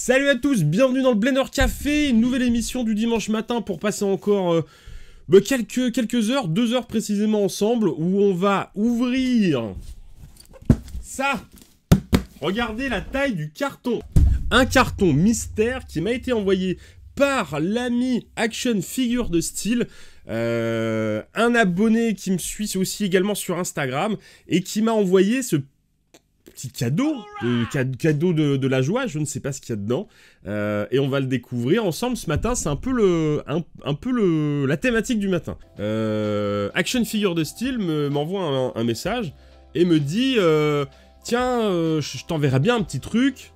Salut à tous, bienvenue dans le Blender Café, une nouvelle émission du dimanche matin pour passer encore quelques heures, 2 heures précisément ensemble, où on va ouvrir ça. Regardez la taille du carton. Un carton mystère qui m'a été envoyé par l'ami Action Figure de Style, un abonné qui me suit aussi également sur Instagram et qui m'a envoyé ce petit cadeau, cadeau de la joie, je ne sais pas ce qu'il y a dedans, et on va le découvrir ensemble ce matin. C'est un peu la thématique du matin. Action Figure de Style m'envoie un message et me dit tiens, je t'enverrai bien un petit truc,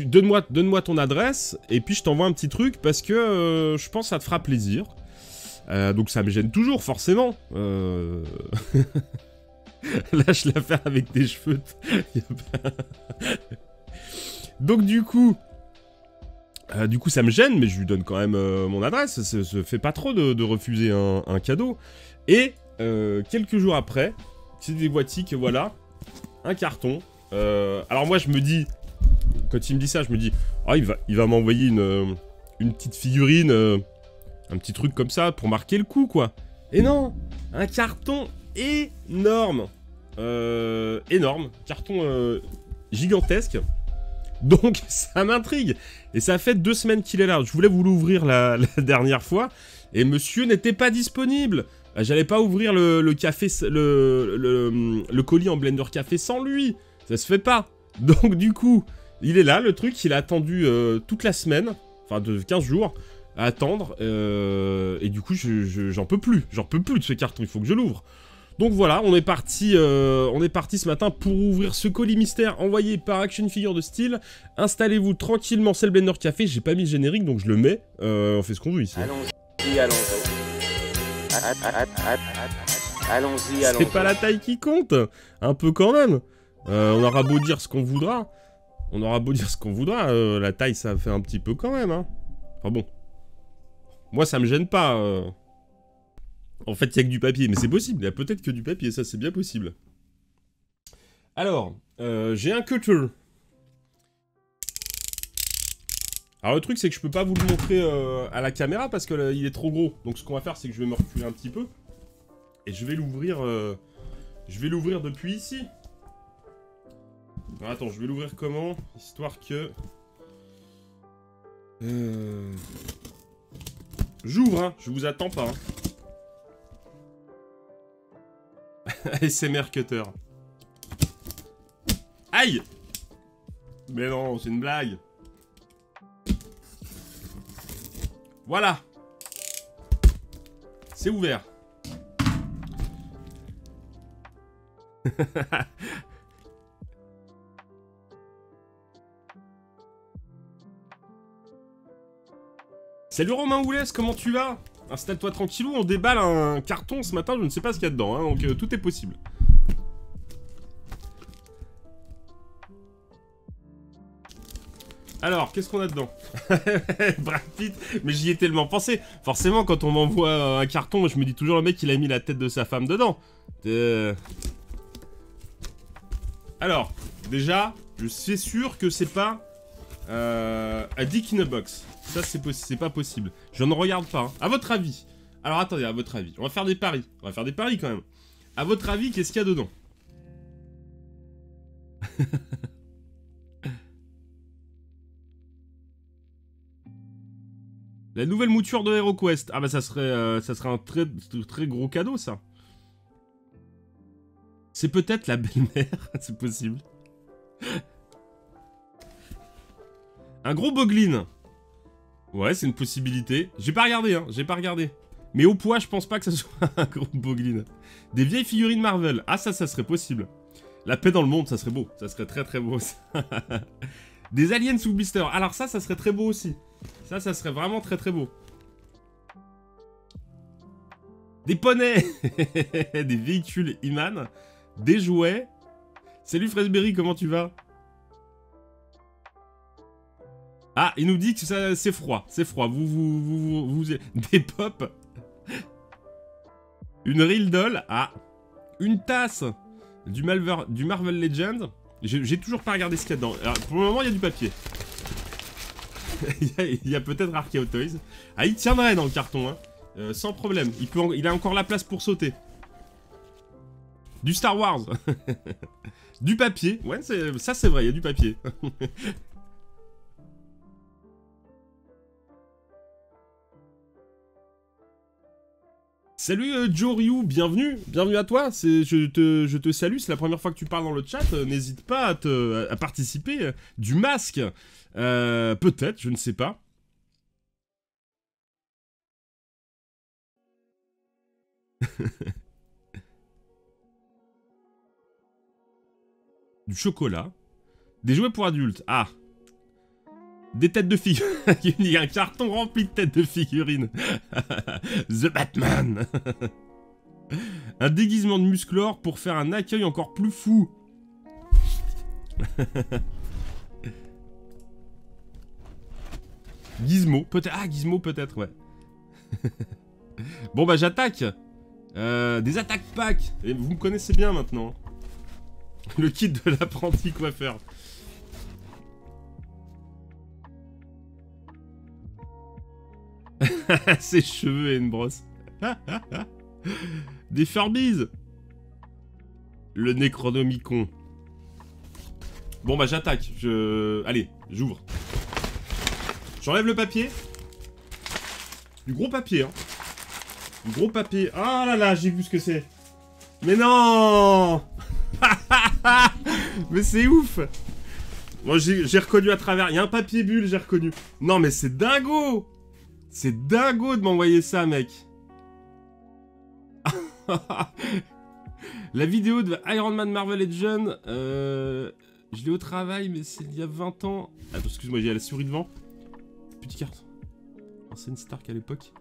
donne-moi ton adresse et puis je t'envoie un petit truc parce que je pense que ça te fera plaisir. Donc ça me gêne toujours, forcément. Lâche l'affaire avec tes cheveux. Donc du coup, ça me gêne, mais je lui donne quand même mon adresse. Ça se fait pas trop de refuser un cadeau. Et quelques jours après, c'est des boîtiques, voilà, un carton. Alors moi je me dis, quand il me dit ça, je me dis, ah, il va m'envoyer une petite figurine. Un petit truc comme ça pour marquer le coup, quoi. Et non, un carton énorme. Énorme. Carton gigantesque. Donc, ça m'intrigue. Et ça fait 2 semaines qu'il est là. Je voulais vous l'ouvrir la dernière fois. Et monsieur n'était pas disponible. J'allais pas ouvrir le café, le colis en Blender Café sans lui. Ça se fait pas. Donc, du coup, il est là, le truc. Il a attendu toute la semaine. Enfin, de 15 jours. À attendre, et du coup j'en peux plus de ce carton, il faut que je l'ouvre. Donc voilà, on est parti ce matin pour ouvrir ce colis mystère envoyé par Action Figure de Style. Installez-vous tranquillement, c'est le Blender Café, j'ai pas mis le générique donc je le mets, on fait ce qu'on veut ici. Allons-y. C'est pas la taille qui compte, un peu quand même. On aura beau dire ce qu'on voudra, la taille ça fait un petit peu quand même, hein. Enfin bon. Moi, ça me gêne pas. En fait, il y a que du papier, mais c'est possible. Il y a peut-être que du papier, ça, c'est bien possible. Alors, j'ai un cutter. Alors, le truc, c'est que je peux pas vous le montrer à la caméra parce que il est trop gros. Donc, ce qu'on va faire, c'est que je vais me reculer un petit peu. Et je vais l'ouvrir depuis ici. Alors, attends, je vais l'ouvrir comment? Histoire que... J'ouvre, hein, je vous attends pas. Hein. ASMR Cutter. Aïe! Mais non, c'est une blague. Voilà. C'est ouvert. Salut Romain Oulès, comment tu vas? Installe-toi tranquillou, on déballe un carton ce matin, je ne sais pas ce qu'il y a dedans, hein, donc tout est possible. Alors, qu'est-ce qu'on a dedans? Brad Pitt, mais j'y ai tellement pensé. Forcément, quand on m'envoie un carton, je me dis toujours le mec il a mis la tête de sa femme dedans. Alors, déjà, je suis sûr que c'est pas a dick in a box. Ça, c'est pas possible. Je ne regarde pas. Hein. À votre avis. Alors, attendez, à votre avis. On va faire des paris. On va faire des paris, quand même. À votre avis, qu'est-ce qu'il y a dedans? La nouvelle mouture de HeroQuest. Ah bah, ça serait un très gros cadeau, ça. C'est peut-être la belle-mère. C'est possible. Un gros boglin. Ouais, c'est une possibilité. J'ai pas regardé, hein, j'ai pas regardé. Mais au poids, je pense pas que ça soit un gros boglin. Des vieilles figurines Marvel. Ah, ça serait possible. La paix dans le monde, ça serait beau. Ça serait très beau. Des aliens sous blister. Alors ça serait très beau aussi. Ça serait vraiment très beau. Des poneys. Des véhicules Iman. Des jouets. Salut Fresberry, comment tu vas? Ah, il nous dit que ça c'est froid, c'est froid. Vous des pop. Une Real Doll. Ah, une tasse du Marvel Legends. J'ai toujours pas regardé ce qu'il y a dedans. Alors, pour le moment, il y a du papier. Il y a peut-être Archeo Toys. Ah, il tiendrait dans le carton, hein. Sans problème. Il a encore la place pour sauter. Du Star Wars. Du papier. Ouais, ça c'est vrai, il y a du papier. Salut Joe Ryu, bienvenue à toi, je te salue, c'est la première fois que tu parles dans le chat, n'hésite pas à participer, du masque, peut-être, je ne sais pas. Du chocolat, des jouets pour adultes, ah, des têtes de figurines, il y a un carton rempli de têtes de figurines. The Batman. Un déguisement de musclor pour faire un accueil encore plus fou. Gizmo, peut-être. Ah, Gizmo, peut-être, ouais. Bon, bah, j'attaque. Des attaques pack. Et vous me connaissez bien maintenant. Le kit de l'apprenti coiffeur. Ses cheveux et une brosse. Des Furbies. Le Necronomicon. Bon bah j'attaque. Allez, j'ouvre. J'enlève le papier. Du gros papier, hein. Du gros papier. Ah là là, j'ai vu ce que c'est. Mais non. Mais c'est ouf. Bon, j'ai reconnu à travers. Il y a un papier bulle, j'ai reconnu. Non mais c'est dingo. C'est dingo de m'envoyer ça, mec. La vidéo de Iron Man Marvel Legends, je l'ai au travail, mais c'est il y a 20 ans. Attends, excuse-moi, j'ai la souris devant. Petite carte. Ancienne Stark à l'époque.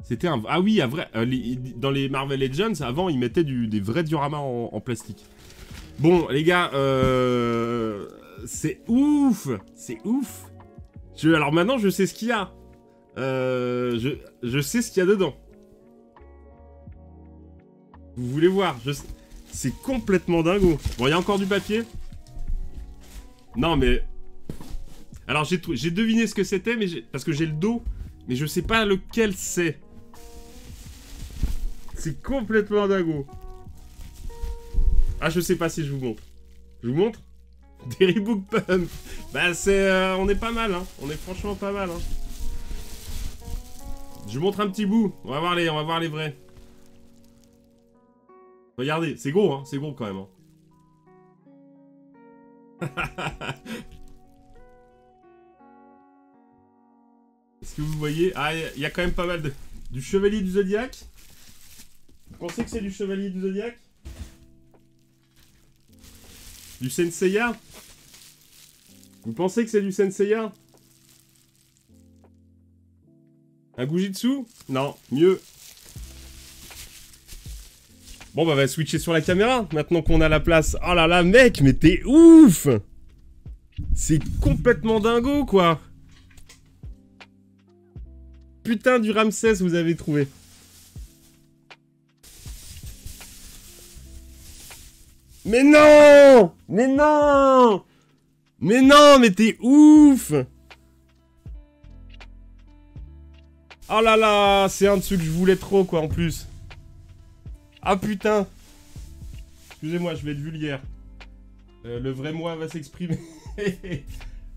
C'était un... Ah oui, dans les Marvel Legends, avant, ils mettaient des vrais dioramas en plastique. Bon, les gars, c'est ouf. C'est ouf. Alors maintenant, je sais ce qu'il y a. Je sais ce qu'il y a dedans. Vous voulez voir? C'est complètement dingo. Bon, il y a encore du papier. Non, mais... Alors, j'ai deviné ce que c'était, mais parce que j'ai le dos. Mais je sais pas lequel c'est. C'est complètement dingo. Ah, je sais pas si je vous montre. Je vous montre? Des Rebook Pump. Bah, on est pas mal, hein. On est franchement pas mal, hein. Je vous montre un petit bout. On va voir les vrais. Regardez, c'est gros, hein. C'est gros quand même, hein. Est-ce que vous voyez? Ah, il y a quand même pas mal du Chevalier du Zodiaque. Vous pensez que c'est du Chevalier du Zodiaque? Du Senseiya? Vous pensez que c'est du Senseiya? Un Gujitsu? Non, mieux. Bon, bah, on va switcher sur la caméra, maintenant qu'on a la place. Oh là là, mec, mais t'es ouf! C'est complètement dingo, quoi! Putain, du Ramsès, vous avez trouvé. Mais non! Mais non! Mais non, mais t'es ouf! Oh là là, c'est un de ceux que je voulais trop, quoi, en plus. Ah putain. Excusez-moi, je vais être vulgaire. Le vrai moi va s'exprimer.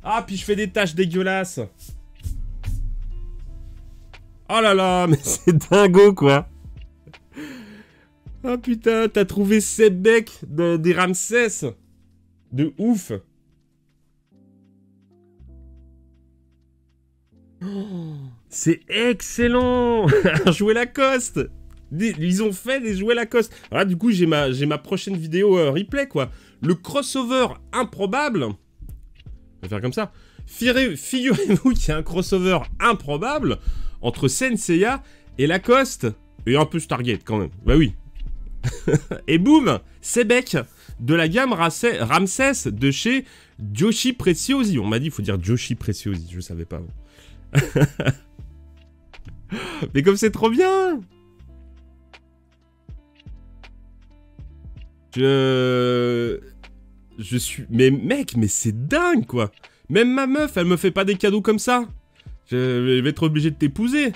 Ah, puis je fais des tâches dégueulasses. Oh là là, mais c'est dingo, quoi. Ah putain, t'as trouvé 7 becs des Ramsès. De ouf. Oh, c'est excellent. Un jouet Lacoste. Ils ont fait des jouets Lacoste. Alors là, du coup, j'ai ma prochaine vidéo replay, quoi. Le crossover improbable. On va faire comme ça. Figurez-vous qu'il y a un crossover improbable entre Senseiya et Lacoste. Et un peu Stargate, quand même. Bah oui. Et boum, Sebek de la gamme Ramsès de chez Joshi Preziosi. On m'a dit, il faut dire Joshi Preziosi. Je savais pas. Mais comme c'est trop bien. Je suis... Mais mec, mais c'est dingue, quoi. Même ma meuf, elle me fait pas des cadeaux comme ça. Je vais être obligé de t'épouser.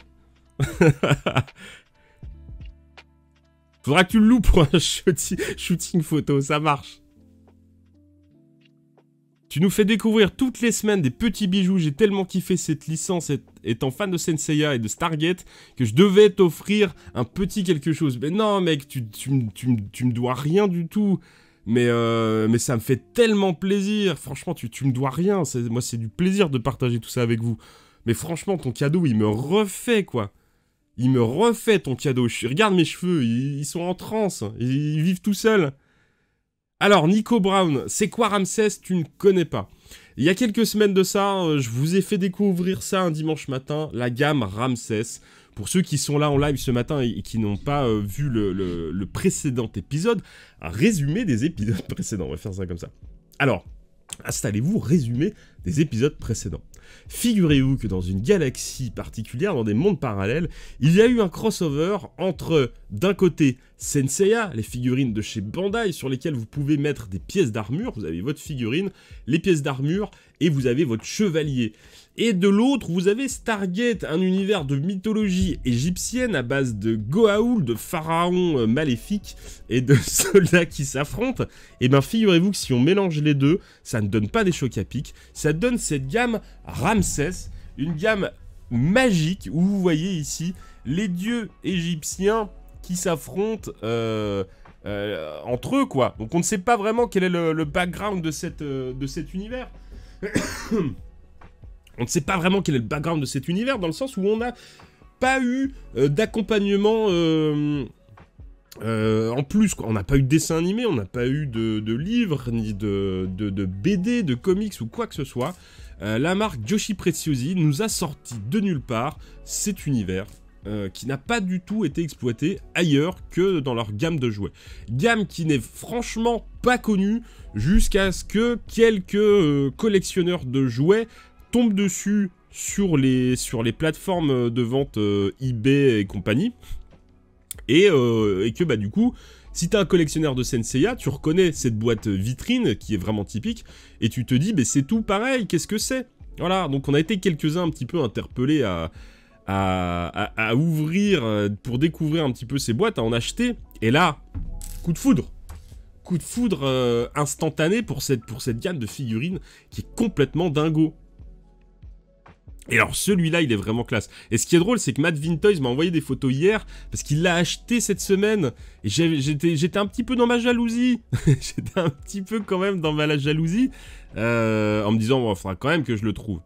Faudra que tu le loues pour un shooting photo, ça marche. Tu nous fais découvrir toutes les semaines des petits bijoux. J'ai tellement kiffé cette licence étant fan de Senseiya et de Stargate que je devais t'offrir un petit quelque chose. Mais non, mec, tu me dois rien du tout. Mais ça me fait tellement plaisir. Franchement, tu me dois rien. Moi, c'est du plaisir de partager tout ça avec vous. Mais franchement, ton cadeau, il me refait, quoi. Il me refait, ton cadeau. Regarde mes cheveux, ils sont en transe. Ils vivent tout seuls. Alors, Nico Brown, c'est quoi Ramsès? Tu ne connais pas. Il y a quelques semaines de ça, je vous ai fait découvrir ça un dimanche matin, la gamme Ramsès. Pour ceux qui sont là en live ce matin et qui n'ont pas vu le précédent épisode, un résumé des épisodes précédents. On va faire ça comme ça. Alors, installez-vous, résumé des épisodes précédents. Figurez-vous que dans une galaxie particulière, dans des mondes parallèles, il y a eu un crossover entre, d'un côté, Senseiya, les figurines de chez Bandai, sur lesquelles vous pouvez mettre des pièces d'armure, vous avez votre figurine, les pièces d'armure, et vous avez votre chevalier. Et de l'autre, vous avez Stargate, un univers de mythologie égyptienne à base de Goa'uld, de pharaons maléfiques et de soldats qui s'affrontent. Et bien figurez-vous que si on mélange les deux, ça ne donne pas des chocs à pic, ça donne cette gamme Ramsès, une gamme magique où vous voyez ici les dieux égyptiens qui s'affrontent entre eux, quoi. Donc on ne sait pas vraiment quel est le background de cet univers. On ne sait pas vraiment quel est le background de cet univers, dans le sens où on n'a pas eu d'accompagnement en plus, quoi. On n'a pas eu de dessin animé, on n'a pas eu de livres, ni de BD, de comics ou quoi que ce soit. La marque Joshi Preziosi nous a sorti de nulle part cet univers qui n'a pas du tout été exploité ailleurs que dans leur gamme de jouets. Gamme qui n'est franchement pas connue jusqu'à ce que quelques collectionneurs de jouets tombent dessus sur les plateformes de vente eBay et compagnie. Et que bah du coup, si t'es un collectionneur de Senseiya, tu reconnais cette boîte vitrine qui est vraiment typique, et tu te dis, bah c'est tout pareil, qu'est-ce que c'est? Voilà, donc on a été quelques-uns un petit peu interpellés à ouvrir pour découvrir un petit peu ces boîtes, à en acheter, et là, coup de foudre. Coup de foudre instantané pour cette gamme de figurines qui est complètement dingo. Et alors celui-là, il est vraiment classe. Et ce qui est drôle, c'est que Matt Vintoys m'a envoyé des photos hier, parce qu'il l'a acheté cette semaine. Et j'étais un petit peu dans ma jalousie. J'étais un petit peu quand même dans ma jalousie, en me disant, bon, il faudra quand même que je le trouve.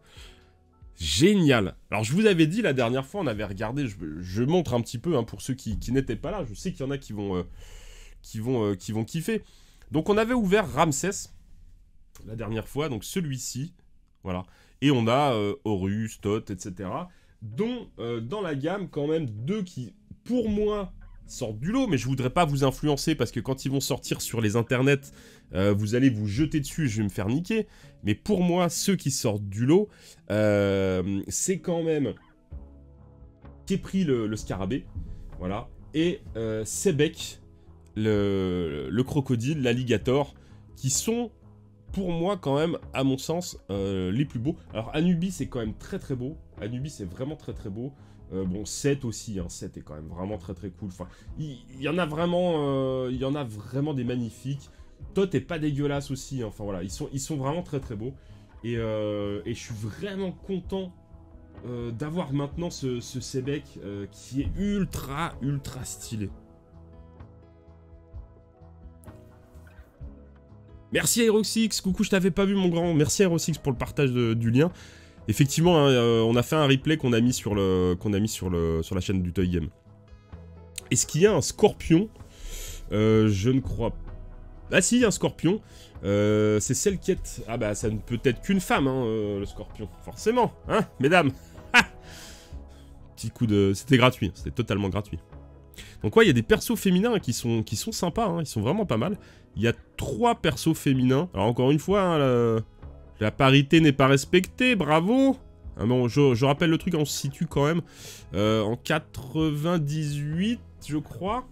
Génial. Alors je vous avais dit la dernière fois, on avait regardé, je montre un petit peu hein, pour ceux qui n'étaient pas là. Je sais qu'il y en a qui vont kiffer. Donc on avait ouvert Ramsès la dernière fois, donc celui-ci, voilà. Et on a Horus, Thoth, etc. Dont dans la gamme quand même deux qui, pour moi, sortent du lot. Mais je voudrais pas vous influencer parce que quand ils vont sortir sur les internets, vous allez vous jeter dessus et je vais me faire niquer. Mais pour moi, ceux qui sortent du lot, c'est quand même Khepri le scarabée, voilà, et Sebek le crocodile, l'alligator, qui sont pour moi quand même, à mon sens, les plus beaux. Alors Anubis c'est quand même très très beau. Anubis c'est vraiment très très beau. Bon, Seth aussi, hein. Seth est quand même vraiment très très cool. Enfin, il y en a vraiment des magnifiques. Thoth est pas dégueulasse aussi, hein. Enfin voilà, ils sont vraiment très très beaux. Et je suis vraiment content d'avoir maintenant ce Sebek qui est ultra stylé. Merci Aerosix, coucou, je t'avais pas vu mon grand. Merci Aerosix pour le partage du lien. Effectivement, hein, on a fait un replay qu'on a mis sur la chaîne du Toy Game. Est-ce qu'il y a un scorpion? Je ne crois pas. Ah si, il y a un scorpion. C'est celle qui est... Ah bah ça ne peut être qu'une femme, hein, le scorpion. Forcément, hein, mesdames. Petit coup de... C'était gratuit, c'était totalement gratuit. Donc ouais, il y a des persos féminins qui sont sympas, hein, ils sont vraiment pas mal. Il y a 3 persos féminins. Alors encore une fois, hein, la parité n'est pas respectée, bravo. Ah bon, je rappelle le truc, on se situe quand même en 98, je crois.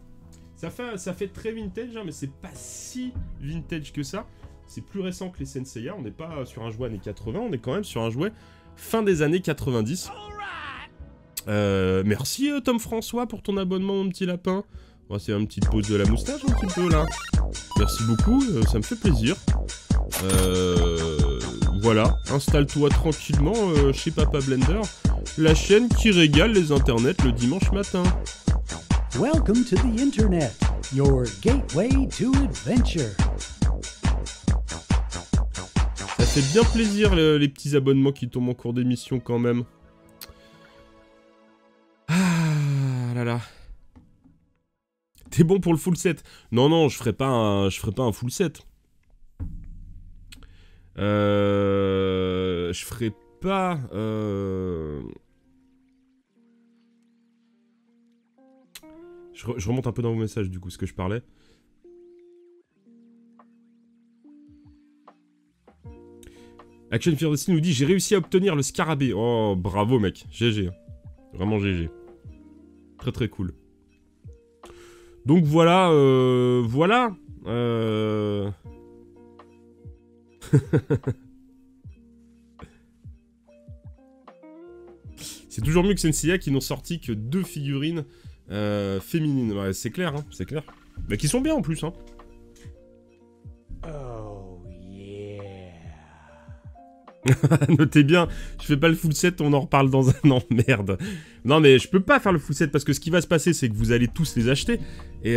Ça fait très vintage, hein, mais c'est pas si vintage que ça. c'est plus récent que les Senseiya, on n'est pas sur un jouet années 80, on est quand même sur un jouet fin des années 90. Merci Tom François pour ton abonnement, mon petit lapin. Bon, c'est une petite pause de la moustache un petit peu là. Merci beaucoup, ça me fait plaisir. Voilà, installe-toi tranquillement chez Papa Blender, la chaîne qui régale les internets le dimanche matin. Welcome to the Internet, your gateway to adventure. Ça fait bien plaisir les petits abonnements qui tombent en cours d'émission quand même. Ah là là. T'es bon pour le full set? Non, non, je ferai pas un full set. Je ferai pas... Je remonte un peu dans vos messages, du coup, ce que je parlais. Action Fearlessly nous dit « J'ai réussi à obtenir le scarabée. » Oh, bravo, mec. GG. Vraiment GG. Très très cool. Donc voilà, voilà. C'est toujours mieux que Senseiya qui n'ont sorti que 2 figurines féminines. Ouais, c'est clair, hein, c'est clair. Mais qui sont bien en plus, hein. Oh yeah. Notez bien, je fais pas le full set, on en reparle dans un an, merde. Non mais je peux pas faire le full set parce que ce qui va se passer c'est que vous allez tous les acheter et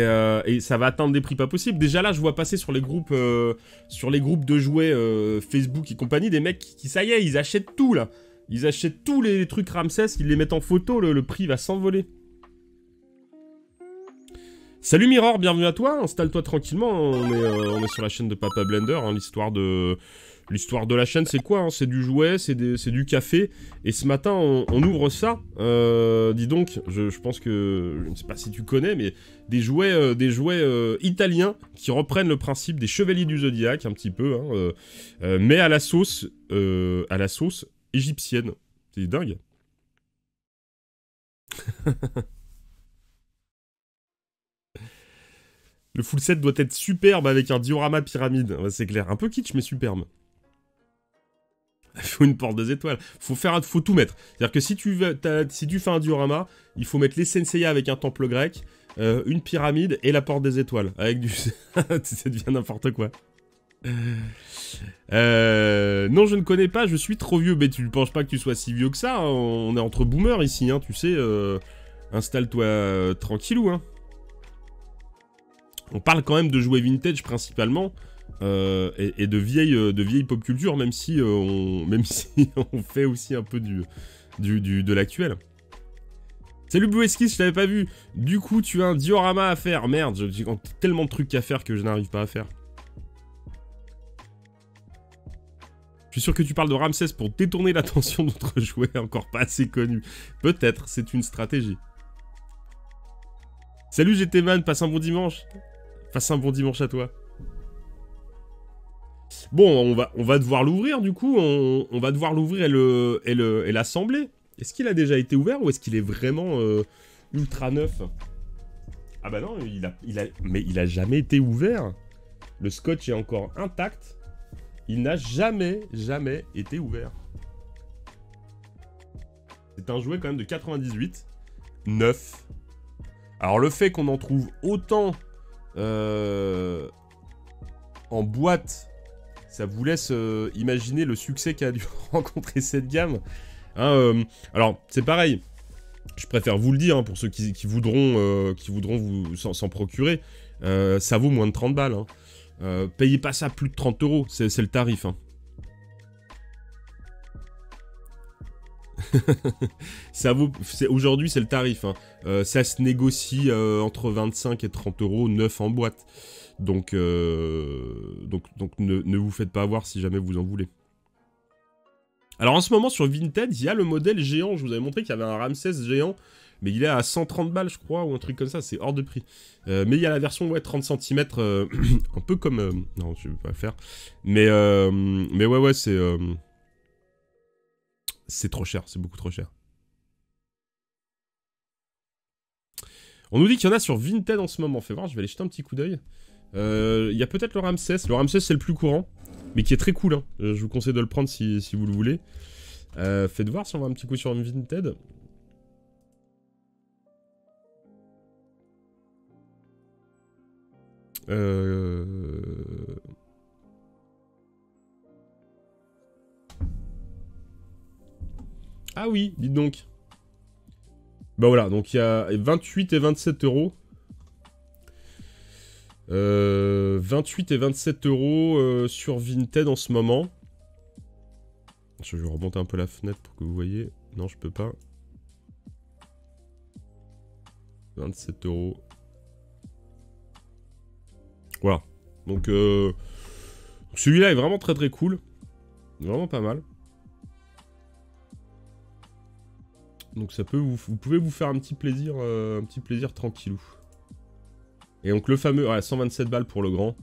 ça va atteindre des prix pas possibles. Déjà là je vois passer sur les groupes de jouets Facebook et compagnie des mecs qui ça y est, ils achètent tout là. Ils achètent tous les trucs Ramsès, ils les mettent en photo, le prix va s'envoler. Salut Mirror, bienvenue à toi, installe-toi tranquillement, on est sur la chaîne de Papa Blender, hein, l'histoire de la chaîne c'est quoi, hein, c'est du jouet, c'est du café, et ce matin on ouvre ça, dis donc, je pense que, je ne sais pas si tu connais, mais des jouets italiens qui reprennent le principe des Chevaliers du Zodiaque, un petit peu, hein, mais à la sauce égyptienne, c'est dingue. Le full set doit être superbe avec un diorama pyramide. Ouais, c'est clair. Un peu kitsch, mais superbe. Il faut une porte des étoiles. Faut tout mettre. C'est-à-dire que si tu fais un diorama, il faut mettre les Senseiya avec un temple grec, une pyramide et la porte des étoiles. Avec du... Ça devient n'importe quoi. Non, je ne connais pas, je suis trop vieux. Mais tu ne penses pas que tu sois si vieux que ça, hein. On est entre boomers ici, hein, tu sais. Installe-toi tranquillou, hein. On parle quand même de jouets vintage principalement, et de vieille pop culture, même si on fait aussi un peu de l'actuel. Salut Blue Esquisse, je t'avais pas vu. Du coup, tu as un diorama à faire. Merde, j'ai tellement de trucs à faire que je n'arrive pas à faire. Je suis sûr que tu parles de Ramsès pour détourner l'attention d'autres jouets encore pas assez connus. Peut-être, c'est une stratégie. Salut GT-Man, passe un bon dimanche. Passe un bon dimanche à toi. Bon, on va devoir l'ouvrir du coup. On va devoir l'ouvrir et l'assembler. Est-ce qu'il a déjà été ouvert ou est-ce qu'il est vraiment ultra neuf? Ah bah non, mais il a jamais été ouvert. Le scotch est encore intact. Il n'a jamais été ouvert. C'est un jouet quand même de 98. Neuf. Alors le fait qu'on en trouve autant en boîte, ça vous laisse imaginer le succès qu'a dû rencontrer cette gamme. Hein, alors, c'est pareil. Je préfère vous le dire, hein, pour ceux qui voudront vous s'en procurer. Ça vaut moins de 30 balles. Hein. Payez pas ça plus de 30 €, c'est le tarif. Hein. Aujourd'hui, c'est le tarif. Hein. Ça se négocie entre 25 et 30 €, neuf en boîte. Donc ne vous faites pas avoir si jamais vous en voulez. Alors en ce moment sur Vinted, il y a le modèle géant. Je vous avais montré qu'il y avait un Ramsès géant, mais il est à 130 balles je crois, ou un truc comme ça, c'est hors de prix. Mais il y a la version 30 cm, un peu comme... non, je vais pas le faire. Mais ouais, c'est trop cher, c'est beaucoup trop cher. On nous dit qu'il y en a sur Vinted en ce moment. Fais voir, je vais aller jeter un petit coup d'œil. Il y a peut-être le Ramsès. Le Ramsès, c'est le plus courant. Mais qui est très cool, hein. Je vous conseille de le prendre si vous le voulez. Faites voir si on va un petit coup sur Vinted. Ah oui, dites donc. Bah voilà, donc il y a 28 et 27 euros. 28 et 27 euros sur Vinted en ce moment. Je vais remonter un peu la fenêtre pour que vous voyez. Non, je peux pas. 27 euros. Voilà. Donc, celui-là est vraiment très très cool. Vraiment pas mal. Donc ça peut vous pouvez vous faire un petit plaisir tranquillou. Et donc le fameux, ouais, 127 balles pour le grand.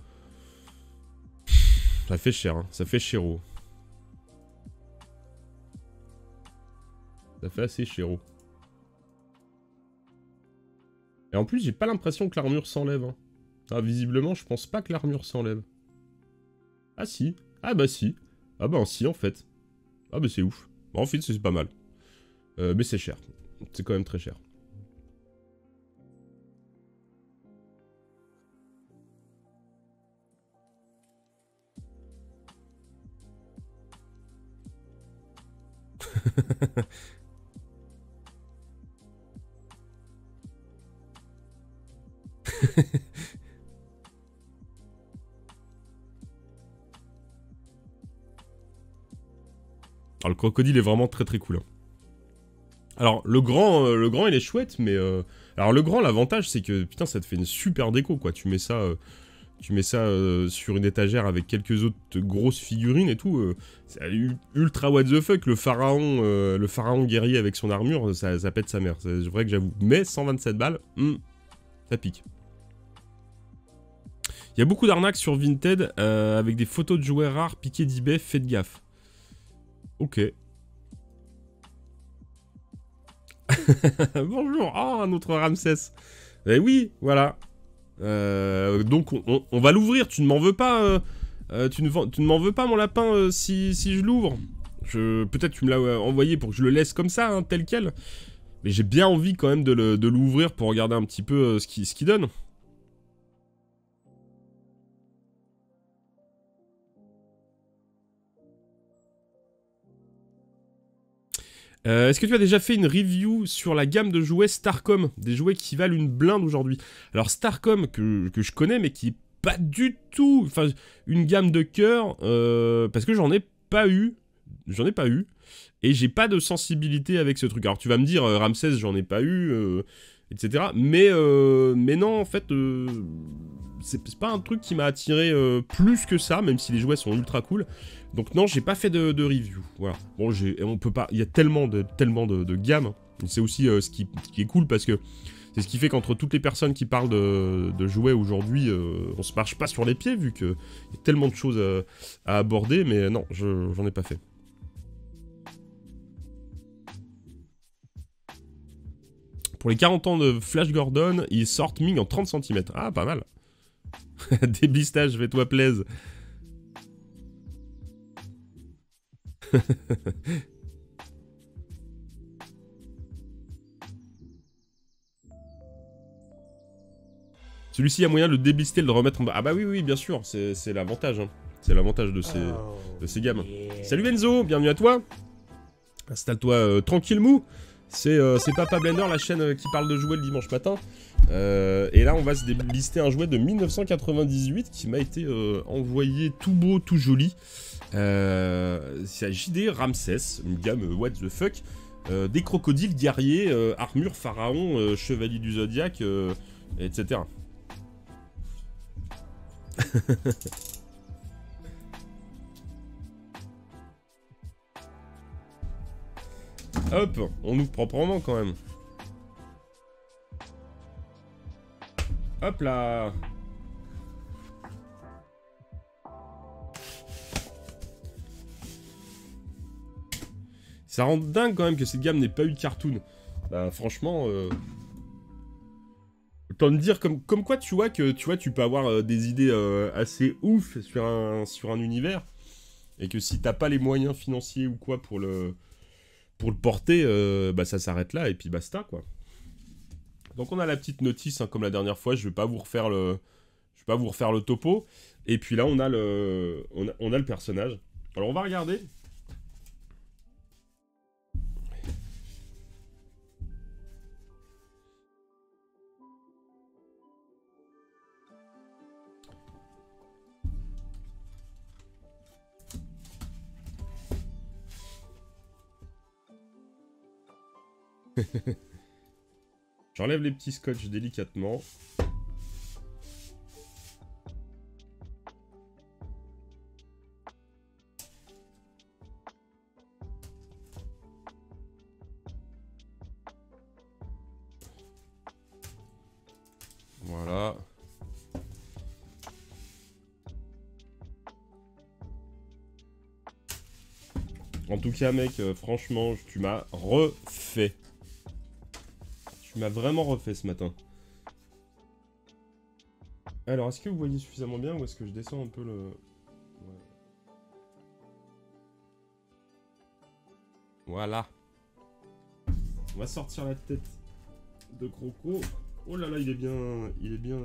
Ça fait cher, hein. Ça fait chéro. Ça fait assez chéro. Et en plus, j'ai pas l'impression que l'armure s'enlève. Hein. Ah, visiblement, je pense pas que l'armure s'enlève. Ah si. Ah bah si. Ah bah si, en fait. Ah bah c'est ouf. Bon, en fait, c'est pas mal. Mais c'est cher. C'est quand même très cher. Alors, le crocodile est vraiment très très cool. Hein. Alors, le grand, il est chouette, mais... Alors, le grand, l'avantage, c'est que, putain, ça te fait une super déco, quoi. Tu mets ça sur une étagère avec quelques autres grosses figurines et tout. C'est ultra what the fuck. Le pharaon guerrier avec son armure, ça pète sa mère. C'est vrai que j'avoue. Mais 127 balles, ça pique. Il y a beaucoup d'arnaques sur Vinted avec des photos de jouets rares piqués d'eBay. Faites gaffe. Ok. Bonjour. Oh, un autre Ramsès. Eh oui, voilà. Donc on va l'ouvrir, tu ne m'en veux pas, tu ne m'en veux pas mon lapin si je l'ouvre. Peut-être tu me l'as envoyé pour que je le laisse comme ça, hein, tel quel. Mais j'ai bien envie quand même de l'ouvrir pour regarder un petit peu ce qu'il donne. Est-ce que tu as déjà fait une review sur la gamme de jouets Starcom? Des jouets qui valent une blinde aujourd'hui. Alors Starcom, que je connais, mais qui est pas du tout... Enfin, une gamme de cœur, parce que j'en ai pas eu. J'en ai pas eu. Et j'ai pas de sensibilité avec ce truc. Alors tu vas me dire, Ramsès, j'en ai pas eu, etc. Mais non, en fait, c'est pas un truc qui m'a attiré plus que ça, même si les jouets sont ultra cool. Donc non, j'ai pas fait de review. Voilà. Bon, on peut pas. Il y a tellement de gammes. Hein. C'est aussi ce qui est cool parce que c'est ce qui fait qu'entre toutes les personnes qui parlent de jouets aujourd'hui, on se marche pas sur les pieds vu qu'il y a tellement de choses à aborder. Mais non, j'en ai pas fait. Pour les 40 ans de Flash Gordon, ils sortent Ming en 30 cm. Ah, pas mal. Débistage, fais-toi plaise. Celui-ci a moyen de le débister, de le remettre en bas. Ah bah oui, bien sûr, c'est l'avantage. Hein. C'est l'avantage de ces gammes. Yeah. Salut Enzo, bienvenue à toi. Installe-toi tranquille mou. C'est Papa Blender, la chaîne qui parle de jouets le dimanche matin. Et là, on va se délister un jouet de 1998 qui m'a été envoyé tout beau, tout joli. C'est JD Ramsès, une gamme what the fuck. Des crocodiles guerriers, armure pharaon, chevalier du zodiaque, etc. Hop, on ouvre proprement quand même. Hop là. Ça rend dingue quand même que cette gamme n'ait pas eu de cartoon. Bah franchement, autant te dire comme quoi tu vois que tu peux avoir des idées assez ouf sur un univers. Et que si t'as pas les moyens financiers ou quoi pour le porter, bah ça s'arrête là et puis basta quoi. Donc on a la petite notice, hein, comme la dernière fois, je vais pas vous refaire le topo. Et puis là on a le personnage. Alors on va regarder. J'enlève les petits scotch délicatement. Voilà. En tout cas, mec, franchement, tu m'as refait. Tu m'as vraiment refait ce matin. Alors, est-ce que vous voyez suffisamment bien ou est-ce que je descends un peu le... Ouais. Voilà. On va sortir la tête de Croco. Oh là là, il est bien... Il est bien...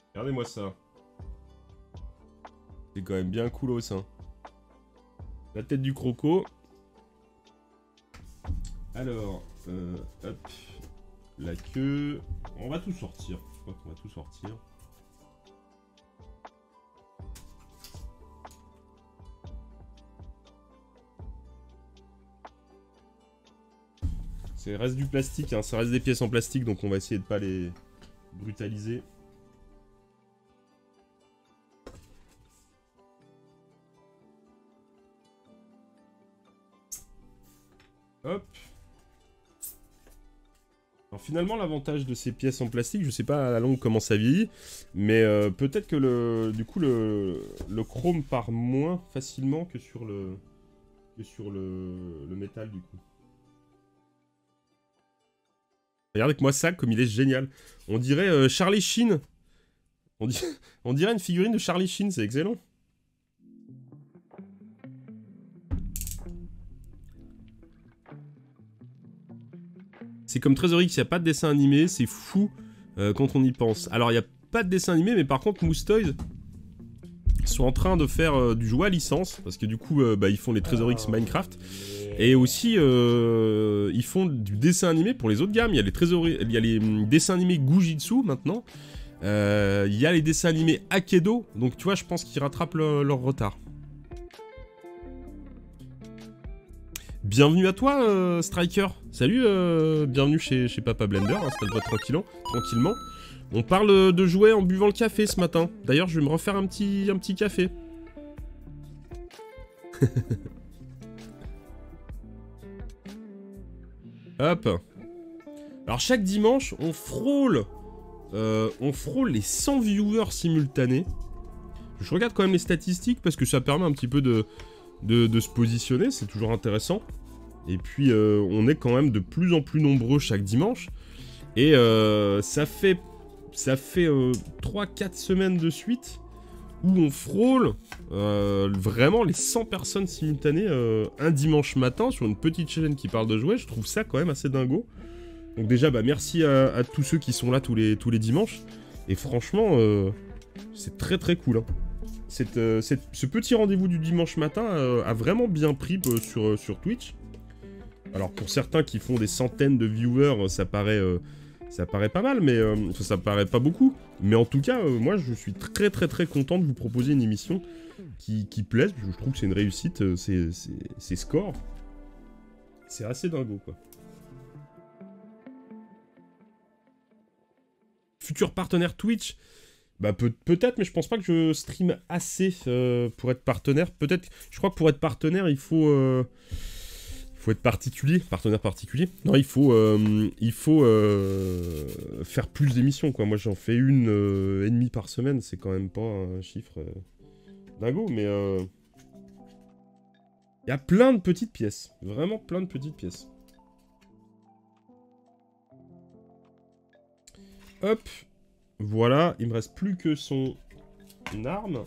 Regardez-moi ça. C'est quand même bien coolos, hein. La tête du Croco. Alors, hop. La queue. On va tout sortir. Je crois qu'on va tout sortir. Ça reste du plastique, hein. Ça reste des pièces en plastique, donc on va essayer de pas les brutaliser. Hop. Alors finalement, l'avantage de ces pièces en plastique, je sais pas à la longue comment ça vieillit, mais peut-être que du coup le chrome part moins facilement que sur le métal du coup. Regardez que moi ça, comme il est génial. On dirait Charlie Sheen. On dirait une figurine de Charlie Sheen, c'est excellent. C'est comme Trésor X, il n'y a pas de dessin animé, c'est fou quand on y pense. Alors il n'y a pas de dessin animé, mais par contre Moustoys sont en train de faire du jeu à licence, parce que du coup bah, ils font les Trésor X Minecraft, et aussi ils font du dessin animé pour les autres gammes. Il y a les dessins animés Gujitsu maintenant, il y a les dessins animés Akedo, donc tu vois je pense qu'ils rattrapent leur retard. Bienvenue à toi, Striker. Salut, bienvenue chez Papa Blender, installe-toi tranquillement. On parle de jouets en buvant le café ce matin. D'ailleurs, je vais me refaire un petit café. Hop. Alors, chaque dimanche, on frôle les 100 viewers simultanés. Je regarde quand même les statistiques parce que ça permet un petit peu de se positionner, c'est toujours intéressant. Et puis on est quand même de plus en plus nombreux chaque dimanche. Et ça fait 3-4 semaines de suite où on frôle vraiment les 100 personnes simultanées un dimanche matin sur une petite chaîne qui parle de jouets. Je trouve ça quand même assez dingo. Donc déjà bah merci à tous ceux qui sont là tous les dimanches. Et franchement c'est très très cool, hein. Ce petit rendez-vous du dimanche matin a vraiment bien pris sur Twitch. Alors pour certains qui font des centaines de viewers, ça paraît pas mal, mais ça paraît pas beaucoup. Mais en tout cas, moi je suis très très très content de vous proposer une émission qui plaise. Je trouve que c'est une réussite, ces scores. C'est assez dingo quoi. Futur partenaire Twitch. Bah peut-être, mais je pense pas que je stream assez pour être partenaire. Peut-être, je crois que pour être partenaire, il faut être partenaire particulier. Non, il faut faire plus d'émissions, quoi. Moi, j'en fais une et demie par semaine. C'est quand même pas un chiffre dingo, mais il y a plein de petites pièces. Vraiment plein de petites pièces. Hop. Voilà, il me reste plus que son arme.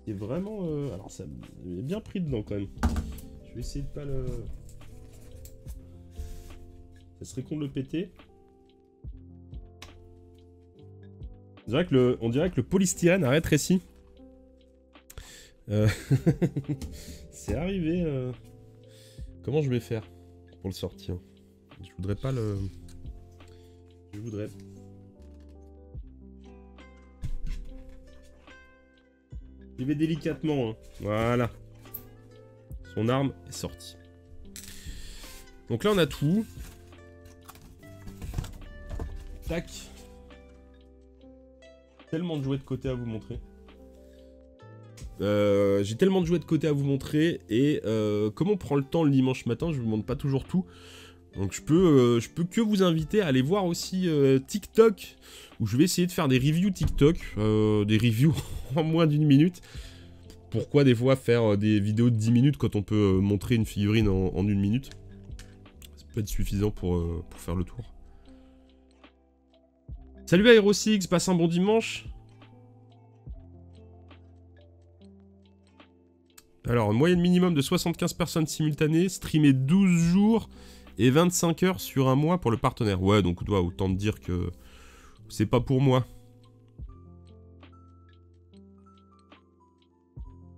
Et vraiment... alors ça est bien pris dedans quand même. Je vais essayer de pas le... Ça serait con de le péter. On dirait que le polystyrène a rétréci. C'est arrivé. Comment je vais faire pour le sortir? Je voudrais pas le... Je voudrais... J'y vais délicatement. Hein. Voilà. Son arme est sortie. Donc là, on a tout. Tac. Tellement de jouets de côté à vous montrer. J'ai tellement de jouets de côté à vous montrer. Et comme on prend le temps le dimanche matin, je vous montre pas toujours tout. Donc je peux que vous inviter à aller voir aussi TikTok, où je vais essayer de faire des reviews TikTok, des reviews en moins d'1 minute. Pourquoi des fois faire des vidéos de 10 minutes quand on peut montrer une figurine en 1 minute? Ça peut être suffisant pour faire le tour. Salut Aerosix, passe un bon dimanche. Alors, moyenne minimum de 75 personnes simultanées, streamer 12 jours et 25 heures sur un mois pour le partenaire. Ouais, donc autant te dire que c'est pas pour moi.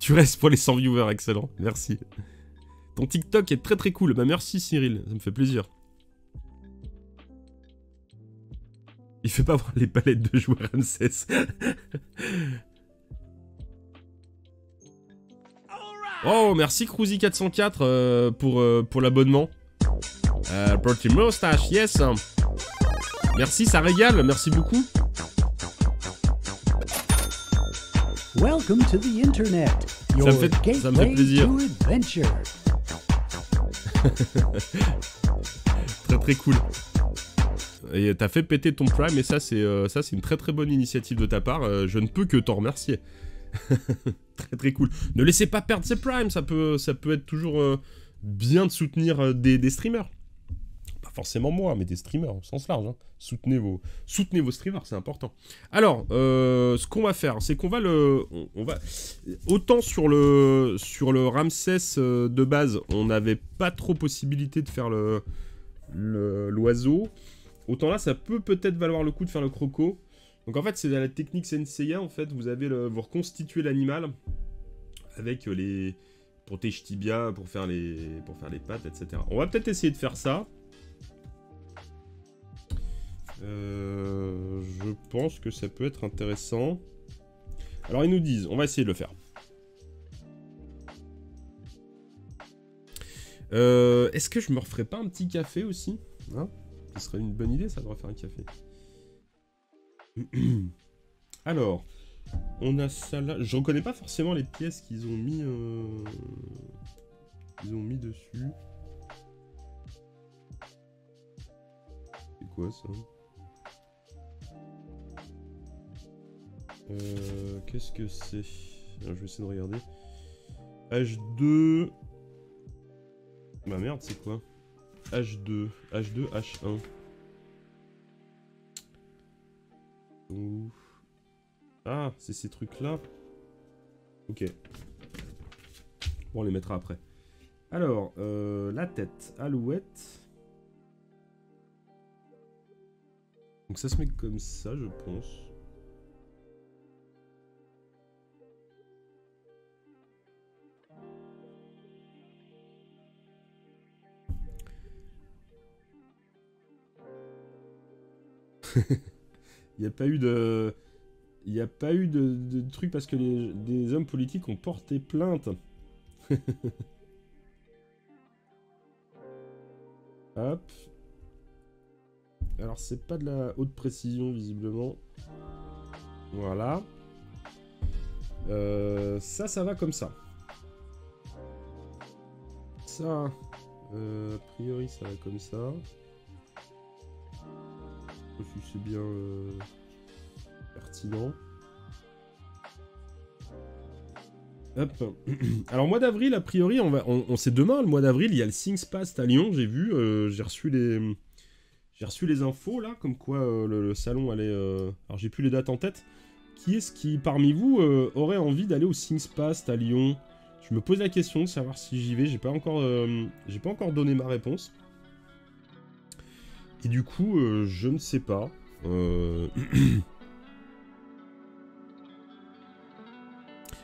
Tu restes pour les 100 viewers, excellent, merci. Ton TikTok est très très cool, bah merci Cyril, ça me fait plaisir. Il fait pas voir les palettes de joueurs Ramsès. Oh, merci Cruzy404 pour l'abonnement. Pretty Moustache, yes. Merci, ça régale, merci beaucoup. Welcome to the Internet, your ça me fait gateway plaisir. to adventure. Très très cool. Et t'as fait péter ton Prime, et ça c'est une très très bonne initiative de ta part. Je ne peux que t'en remercier. Très très cool. Ne laissez pas perdre ses Prime, ça peut être toujours bien de soutenir des streamers. Pas forcément moi, mais des streamers au sens large. Hein. Soutenez vos streamers, c'est important. Alors, ce qu'on va faire, c'est qu'on va on va autant sur le Ramsès de base, on n'avait pas trop possibilité de faire l'oiseau. Autant là, ça peut-être valoir le coup de faire le croco. Donc en fait, c'est la technique Senseiya, en fait, vous reconstituez l'animal avec les protège tibia pour faire les pattes, etc. On va peut-être essayer de faire ça. Je pense que ça peut être intéressant. Alors ils nous disent, on va essayer de le faire. Est-ce que je me referais pas un petit café aussi, hein? Ce serait une bonne idée, ça, de refaire un café. Alors, on a ça là. Je reconnais pas forcément les pièces qu'ils ont mis dessus. C'est quoi ça? Qu'est-ce que c'est? Je vais essayer de regarder. H2. Bah merde, c'est quoi? H2, H1. Ouh. Ah, c'est ces trucs-là. Ok. Bon, on les mettra après. Alors, la tête, alouette. Donc ça se met comme ça, je pense. Il n'y a pas eu de... Il n'y a pas eu de truc parce que des hommes politiques ont porté plainte. Hop. Alors c'est pas de la haute précision visiblement. Voilà. Ça va comme ça. Ça, a priori ça va comme ça. Si c'est bien pertinent. Hop. Alors mois d'avril, a priori, on c'est demain le mois d'avril, il y a le Things Past à Lyon, j'ai vu, j'ai reçu J'ai reçu les infos là, comme quoi le salon allait... Alors j'ai plus les dates en tête. Qui est-ce qui, parmi vous, aurait envie d'aller au SingSpast à Lyon? Je me pose la question de savoir si j'y vais. J'ai pas encore donné ma réponse. Et du coup, je ne sais pas.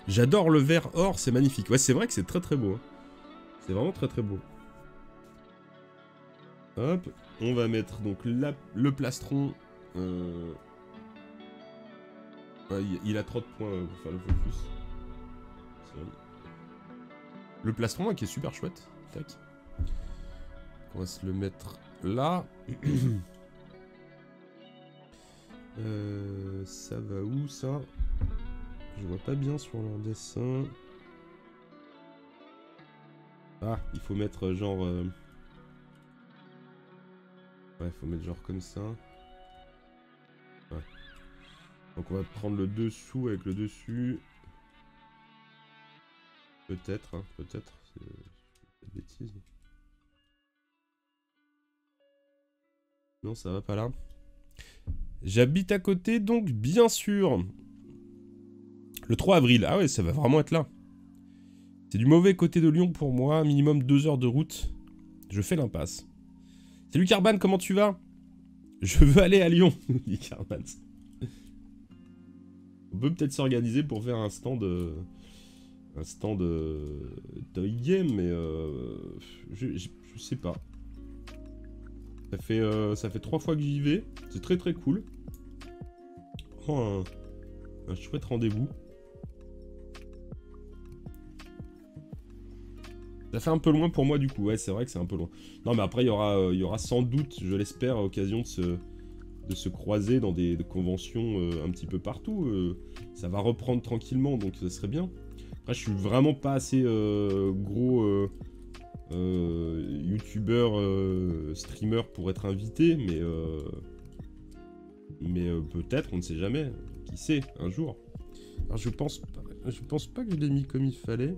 J'adore le vert or, c'est magnifique. Ouais, c'est vrai que c'est très très beau. Hein. C'est vraiment très très beau. Hop, on va mettre donc le plastron. Ouais, il a trop de points pour faire le focus. Le plastron qui est super chouette. Tac. On va se le mettre là. Ça va où ça? Je vois pas bien sur leur dessin. Ah, il faut mettre genre... Ouais, il faut mettre genre comme ça. Ouais. Donc on va prendre le dessous avec le dessus. Peut-être, hein, peut-être. C'est une bêtise. Non, ça va pas là. J'habite à côté, donc bien sûr. Le 3 avril. Ah ouais, ça va vraiment être là. C'est du mauvais côté de Lyon pour moi. Minimum 2 heures de route. Je fais l'impasse. Salut Carban, comment tu vas? Je veux aller à Lyon, dit Carban. On peut peut-être s'organiser pour faire un stand Toy Game, mais je sais pas. Ça fait 3 fois que j'y vais. C'est très très cool. Vraiment un chouette rendez-vous. Ça fait un peu loin pour moi du coup, ouais c'est vrai que c'est un peu loin. Non mais après il y aura sans doute, je l'espère, occasion de se croiser dans des conventions un petit peu partout. Ça va reprendre tranquillement donc ça serait bien. Après je suis vraiment pas assez gros youtubeur, streamer pour être invité, mais peut-être, on ne sait jamais. Qui sait, un jour. Alors je pense pas que je l'ai mis comme il fallait.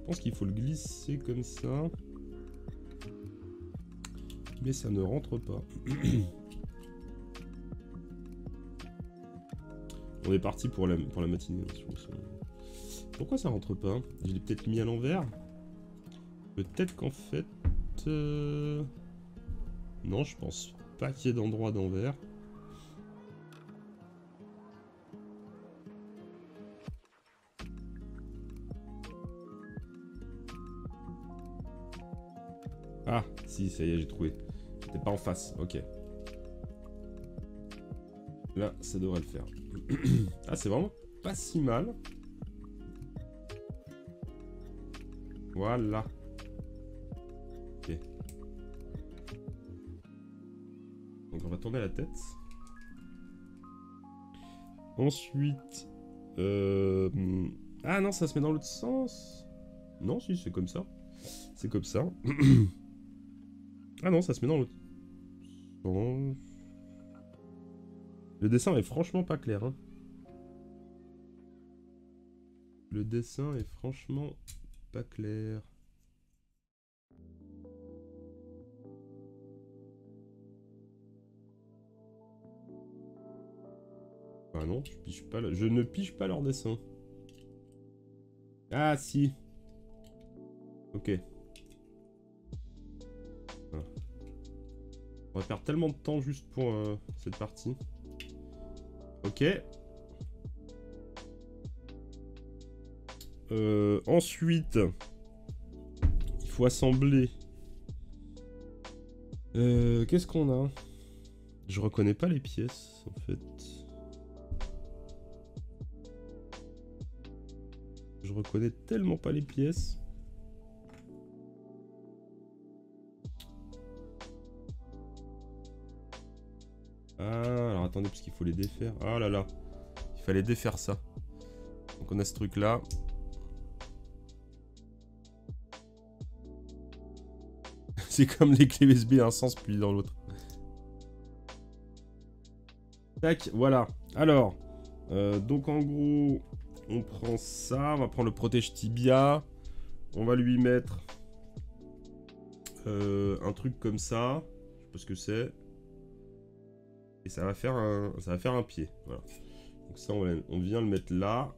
Je pense qu'il faut le glisser comme ça. Mais ça ne rentre pas. On est parti pour la matinée. Pourquoi ça rentre pas? Je l'ai peut-être mis à l'envers. Peut-être qu'en fait... Non, je pense pas qu'il y ait d'endroit d'envers. Ah, si, ça y est, j'ai trouvé. J'étais pas en face, ok. Là, ça devrait le faire. Ah, c'est vraiment pas si mal. Voilà. Ok. Donc on va tourner la tête. Ensuite... Ah non, ça se met dans l'autre sens. Non, si, c'est comme ça. C'est comme ça. Ah non, ça se met dans l'autre sens. Le dessin est franchement pas clair. Hein. Le dessin est franchement pas clair. Ah non, je ne pige pas leur dessin. Ah si. Ok. Ah. On va perdre tellement de temps juste pour cette partie. Ok. Ensuite, il faut assembler. Qu'est-ce qu'on a? Je reconnais pas les pièces, en fait. Je reconnais tellement pas les pièces. Ah, alors attendez, parce qu'il faut les défaire. Ah là là, il fallait défaire ça. Donc on a ce truc là. C'est comme les clés USB, un sens puis dans l'autre. Tac, voilà. Alors, donc en gros, on prend ça, on va prendre le protège tibia. On va lui mettre un truc comme ça. pas ce que c'est. Et ça va faire un pied. Voilà. Donc ça, on vient le mettre là.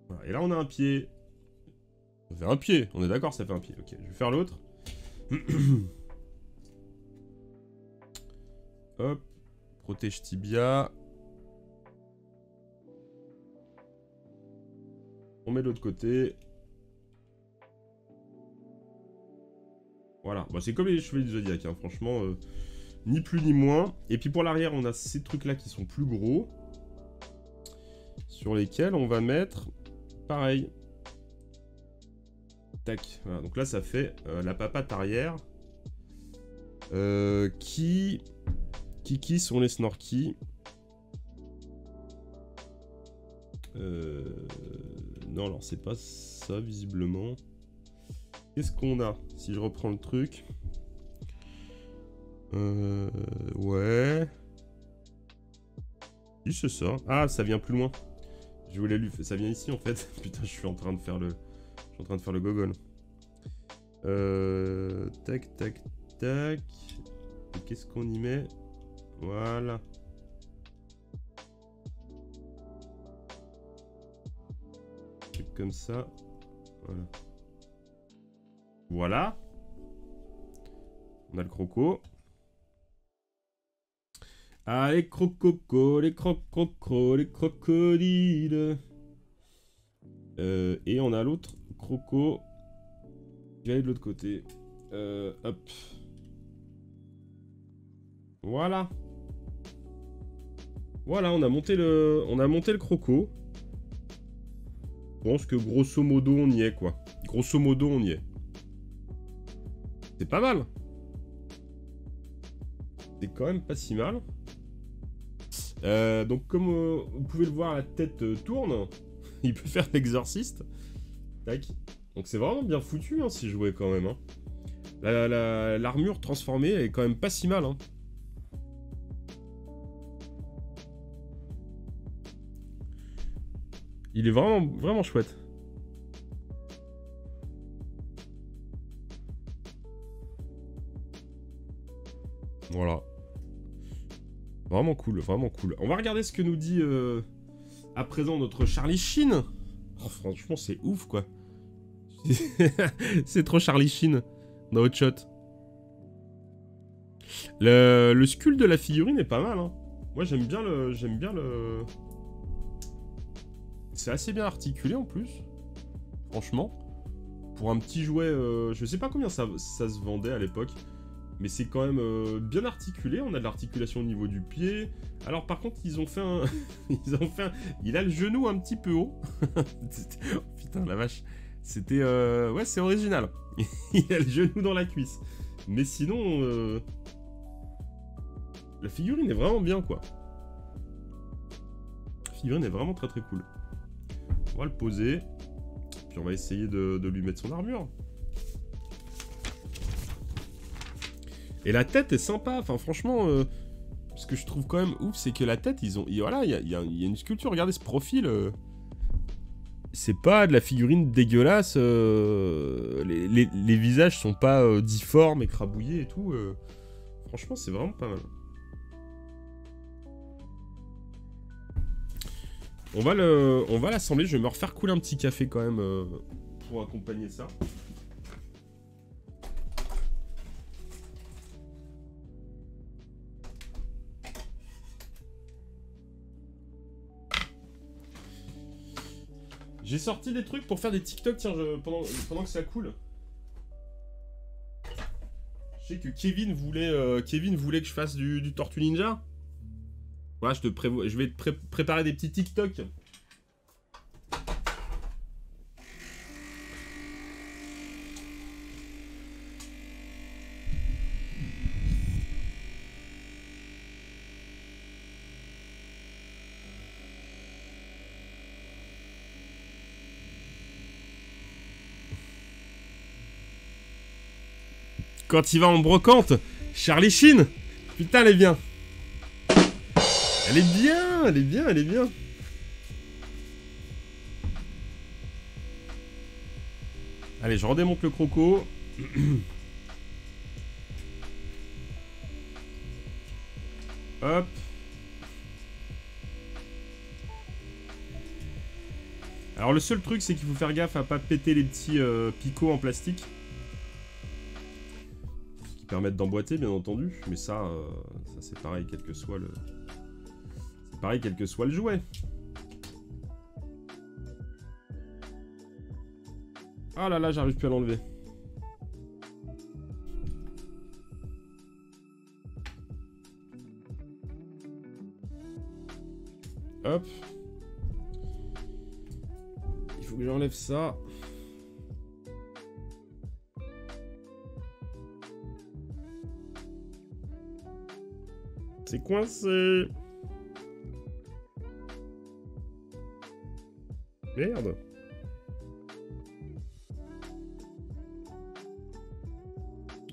Voilà. Et là, on a un pied. Ça fait un pied. On est d'accord, ça fait un pied. Ok, je vais faire l'autre. Hop. Protège tibia. On met de l'autre côté. Voilà. Bah, c'est comme les cheveux du Zodiac, hein. Franchement, ni plus ni moins. Et puis pour l'arrière, on a ces trucs-là qui sont plus gros. Sur lesquels on va mettre... Pareil. Tac. Voilà. Donc là, ça fait la papate arrière. Qui sont les snorkies. Non, alors c'est pas ça, visiblement. Qu'est-ce qu'on a? Si je reprends le truc... Ouais... Oui, c'est ça. Ah, ça vient plus loin. Je voulais lui... Ça vient ici, en fait. Putain, je suis en train de faire le... Je suis en train de faire le gogol. Tac, tac, tac... Et qu'est-ce qu'on y met? Voilà. Truc comme ça. Voilà. Voilà. On a le croco. Ah, les crococos, les crococos, les crocodiles. Et on a l'autre croco. Je vais aller de l'autre côté. Hop. Voilà. Voilà, on a monté le croco. Je pense que grosso modo, on y est, quoi. Grosso modo, on y est. C'est pas mal. C'est quand même pas si mal. Donc comme vous pouvez le voir, la tête tourne. Il peut faire l'exorciste. Tac. Donc c'est vraiment bien foutu, hein, si je jouais quand même. Hein. L'armure transformée est quand même pas si mal. Hein. Il est vraiment, vraiment chouette. Voilà. Vraiment cool, vraiment cool. On va regarder ce que nous dit à présent notre Charlie Sheen. Oh, franchement, c'est ouf, quoi. C'est trop Charlie Sheen dans Hot Shot. Le sculpte de la figurine est pas mal, hein. Moi, j'aime bien le... C'est assez bien articulé, en plus. Franchement. Pour un petit jouet... je sais pas combien ça se vendait à l'époque. Mais c'est quand même bien articulé. On a de l'articulation au niveau du pied. Alors par contre, ils ont fait un... Il a le genou un petit peu haut. Oh, putain, la vache. C'était... Ouais, c'est original. Il a le genou dans la cuisse. Mais sinon... La figurine est vraiment bien, quoi. La figurine est vraiment très très cool. On va le poser. Puis on va essayer de lui mettre son armure. Et la tête est sympa, enfin franchement, ce que je trouve quand même ouf, c'est que la tête, voilà, il y a une sculpture, regardez ce profil, c'est pas de la figurine dégueulasse, les visages sont pas difformes, écrabouillés et tout, franchement c'est vraiment pas mal. On va l'assembler, je vais me refaire couler un petit café quand même pour accompagner ça. J'ai sorti des trucs pour faire des TikTok, tiens, pendant que ça coule. Je sais que Kevin voulait que je fasse du Tortue Ninja. Voilà, je vais te préparer des petits TikTok. Quand il va en brocante, Charlie Sheen. Putain, elle est bien. Elle est bien, elle est bien, elle est bien. Allez, je redémonte le croco. Hop. Alors le seul truc, c'est qu'il faut faire gaffe à pas péter les petits picots en plastique. Qui permettent d'emboîter, bien entendu. Mais ça c'est pareil, quel que soit le... C'est pareil, quel que soit le jouet. Ah là là, j'arrive plus à l'enlever. Hop. Il faut que j'enlève ça. C'est coincé. Merde.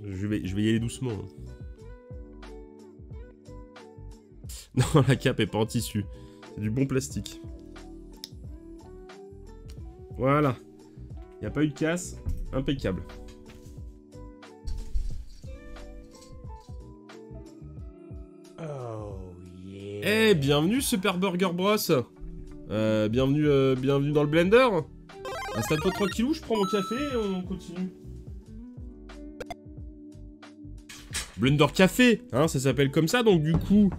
Je vais y aller doucement. Non, la cape est pas en tissu. C'est du bon plastique. Voilà. Il n'y a pas eu de casse. Impeccable. Oh yeah. Eh, bienvenue Super Burger Bros. Bienvenue dans le blender. Installe-toi tranquillou, je prends mon café et on continue. Blender café, hein, ça s'appelle comme ça, donc du coup,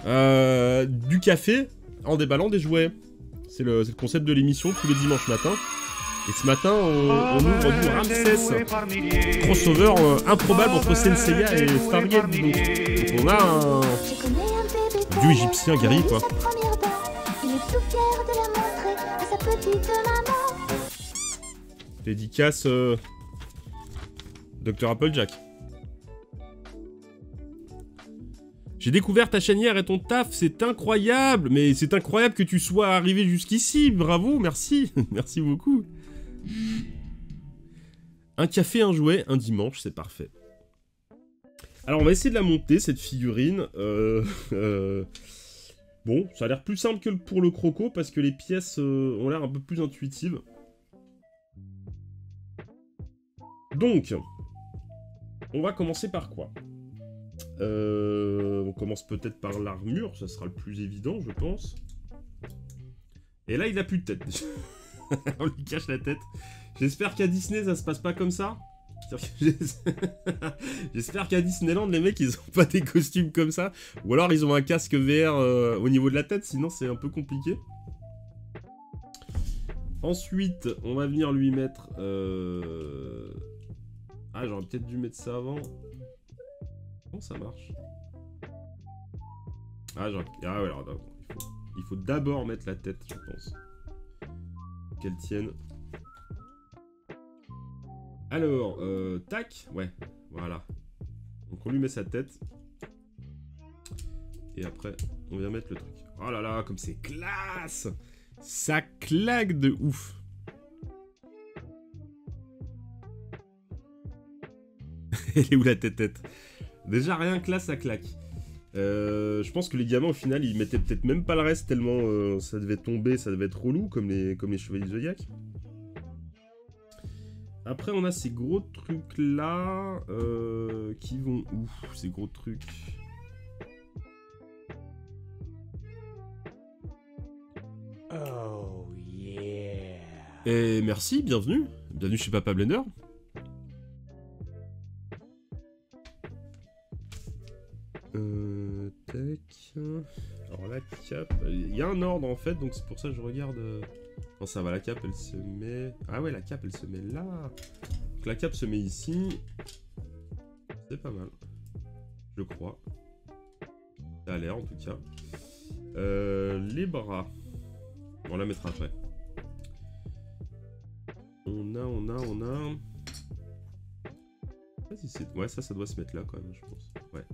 du café en déballant des jouets. C'est le concept de l'émission tous les dimanches matins. Et ce matin, on ouvre du Ramsès. Crossover improbable entre Senseiya et Stargate. Donc on a un dieu égyptien guerrier, quoi. Dédicace Dr Applejack. J'ai découvert ta chaînière et ton taf, c'est incroyable. Mais c'est incroyable que tu sois arrivé jusqu'ici. Bravo, merci. Merci beaucoup. Un café, un jouet, un dimanche, c'est parfait. Alors on va essayer de la monter, cette figurine. Bon, ça a l'air plus simple que pour le croco, parce que les pièces ont l'air un peu plus intuitives. Donc, on va commencer par quoi? On commence peut-être par l'armure, ça sera le plus évident, je pense. Et là, il a plus de tête. On lui cache la tête. J'espère qu'à Disney, ça se passe pas comme ça. J'espère qu'à Disneyland, les mecs, ils ont pas des costumes comme ça. Ou alors, ils ont un casque VR au niveau de la tête, sinon c'est un peu compliqué. Ensuite, on va venir lui mettre... Ah, j'aurais peut-être dû mettre ça avant. Comment ça marche? Ah, ouais, alors, il faut d'abord mettre la tête, je pense. Qu'elle tienne. Alors, tac, ouais, voilà. Donc on lui met sa tête. Et après, on vient mettre le truc. Oh là là, comme c'est classe! Ça claque de ouf! Elle est où la tête? Déjà, rien que là, ça claque. Je pense que les gamins, au final, ils mettaient peut-être même pas le reste, tellement ça devait tomber, ça devait être relou, comme les Chevaliers du Zodiac. Après, on a ces gros trucs-là, qui vont où, ces gros trucs? Oh yeah. Et merci, bienvenue. Bienvenue chez Papa Blender. Tac. Alors la cape, il y a un ordre en fait, donc c'est pour ça que je regarde. Non, ça va, la cape elle se met. Ah ouais, la cape elle se met là. Donc la cape se met ici. C'est pas mal, je crois. Ça a l'air en tout cas. Les bras. On la mettra après. On a. Ouais, ça doit se mettre là quand même, je pense. Ouais.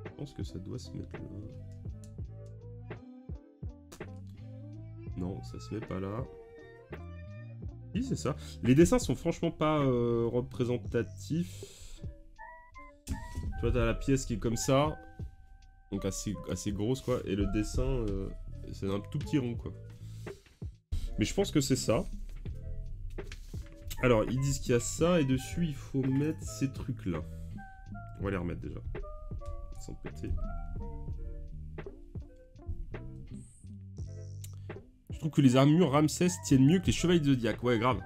Je pense que ça doit se mettre là. Non, ça se met pas là. Oui, c'est ça. Les dessins sont franchement pas représentatifs. Tu vois, t'as la pièce qui est comme ça. Donc assez grosse, quoi. Et le dessin, c'est un tout petit rond, quoi. Mais je pense que c'est ça. Alors, ils disent qu'il y a ça, et dessus, il faut mettre ces trucs-là. On va les remettre, déjà. sont pétés. Je trouve que les armures Ramsès tiennent mieux que les chevaliers de Zodiac. Ouais, grave.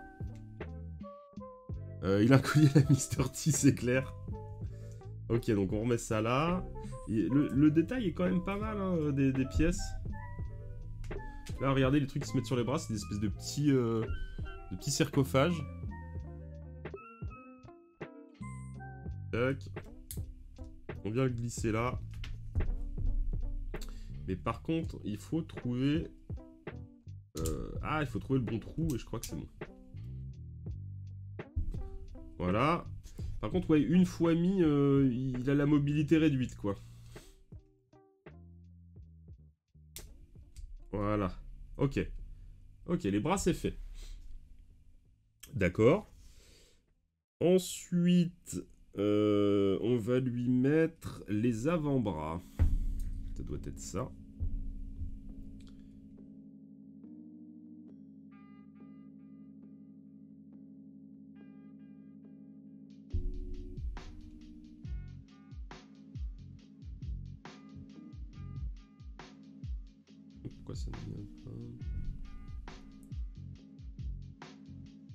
Il a un collier à la Mr. T, c'est clair. Ok, donc on remet ça là. Et le détail est quand même pas mal, hein, des pièces. Là, regardez les trucs qui se mettent sur les bras, c'est des espèces de petits sarcophages. Tac. On vient le glisser là. Mais par contre, il faut trouver... il faut trouver le bon trou et je crois que c'est bon. Voilà. Par contre, ouais, une fois mis, il a la mobilité réduite, quoi. Voilà. Ok. Ok, les bras, c'est fait. D'accord. Ensuite, on va lui mettre les avant-bras. Ça doit être ça. Pourquoi ça ne vient pas?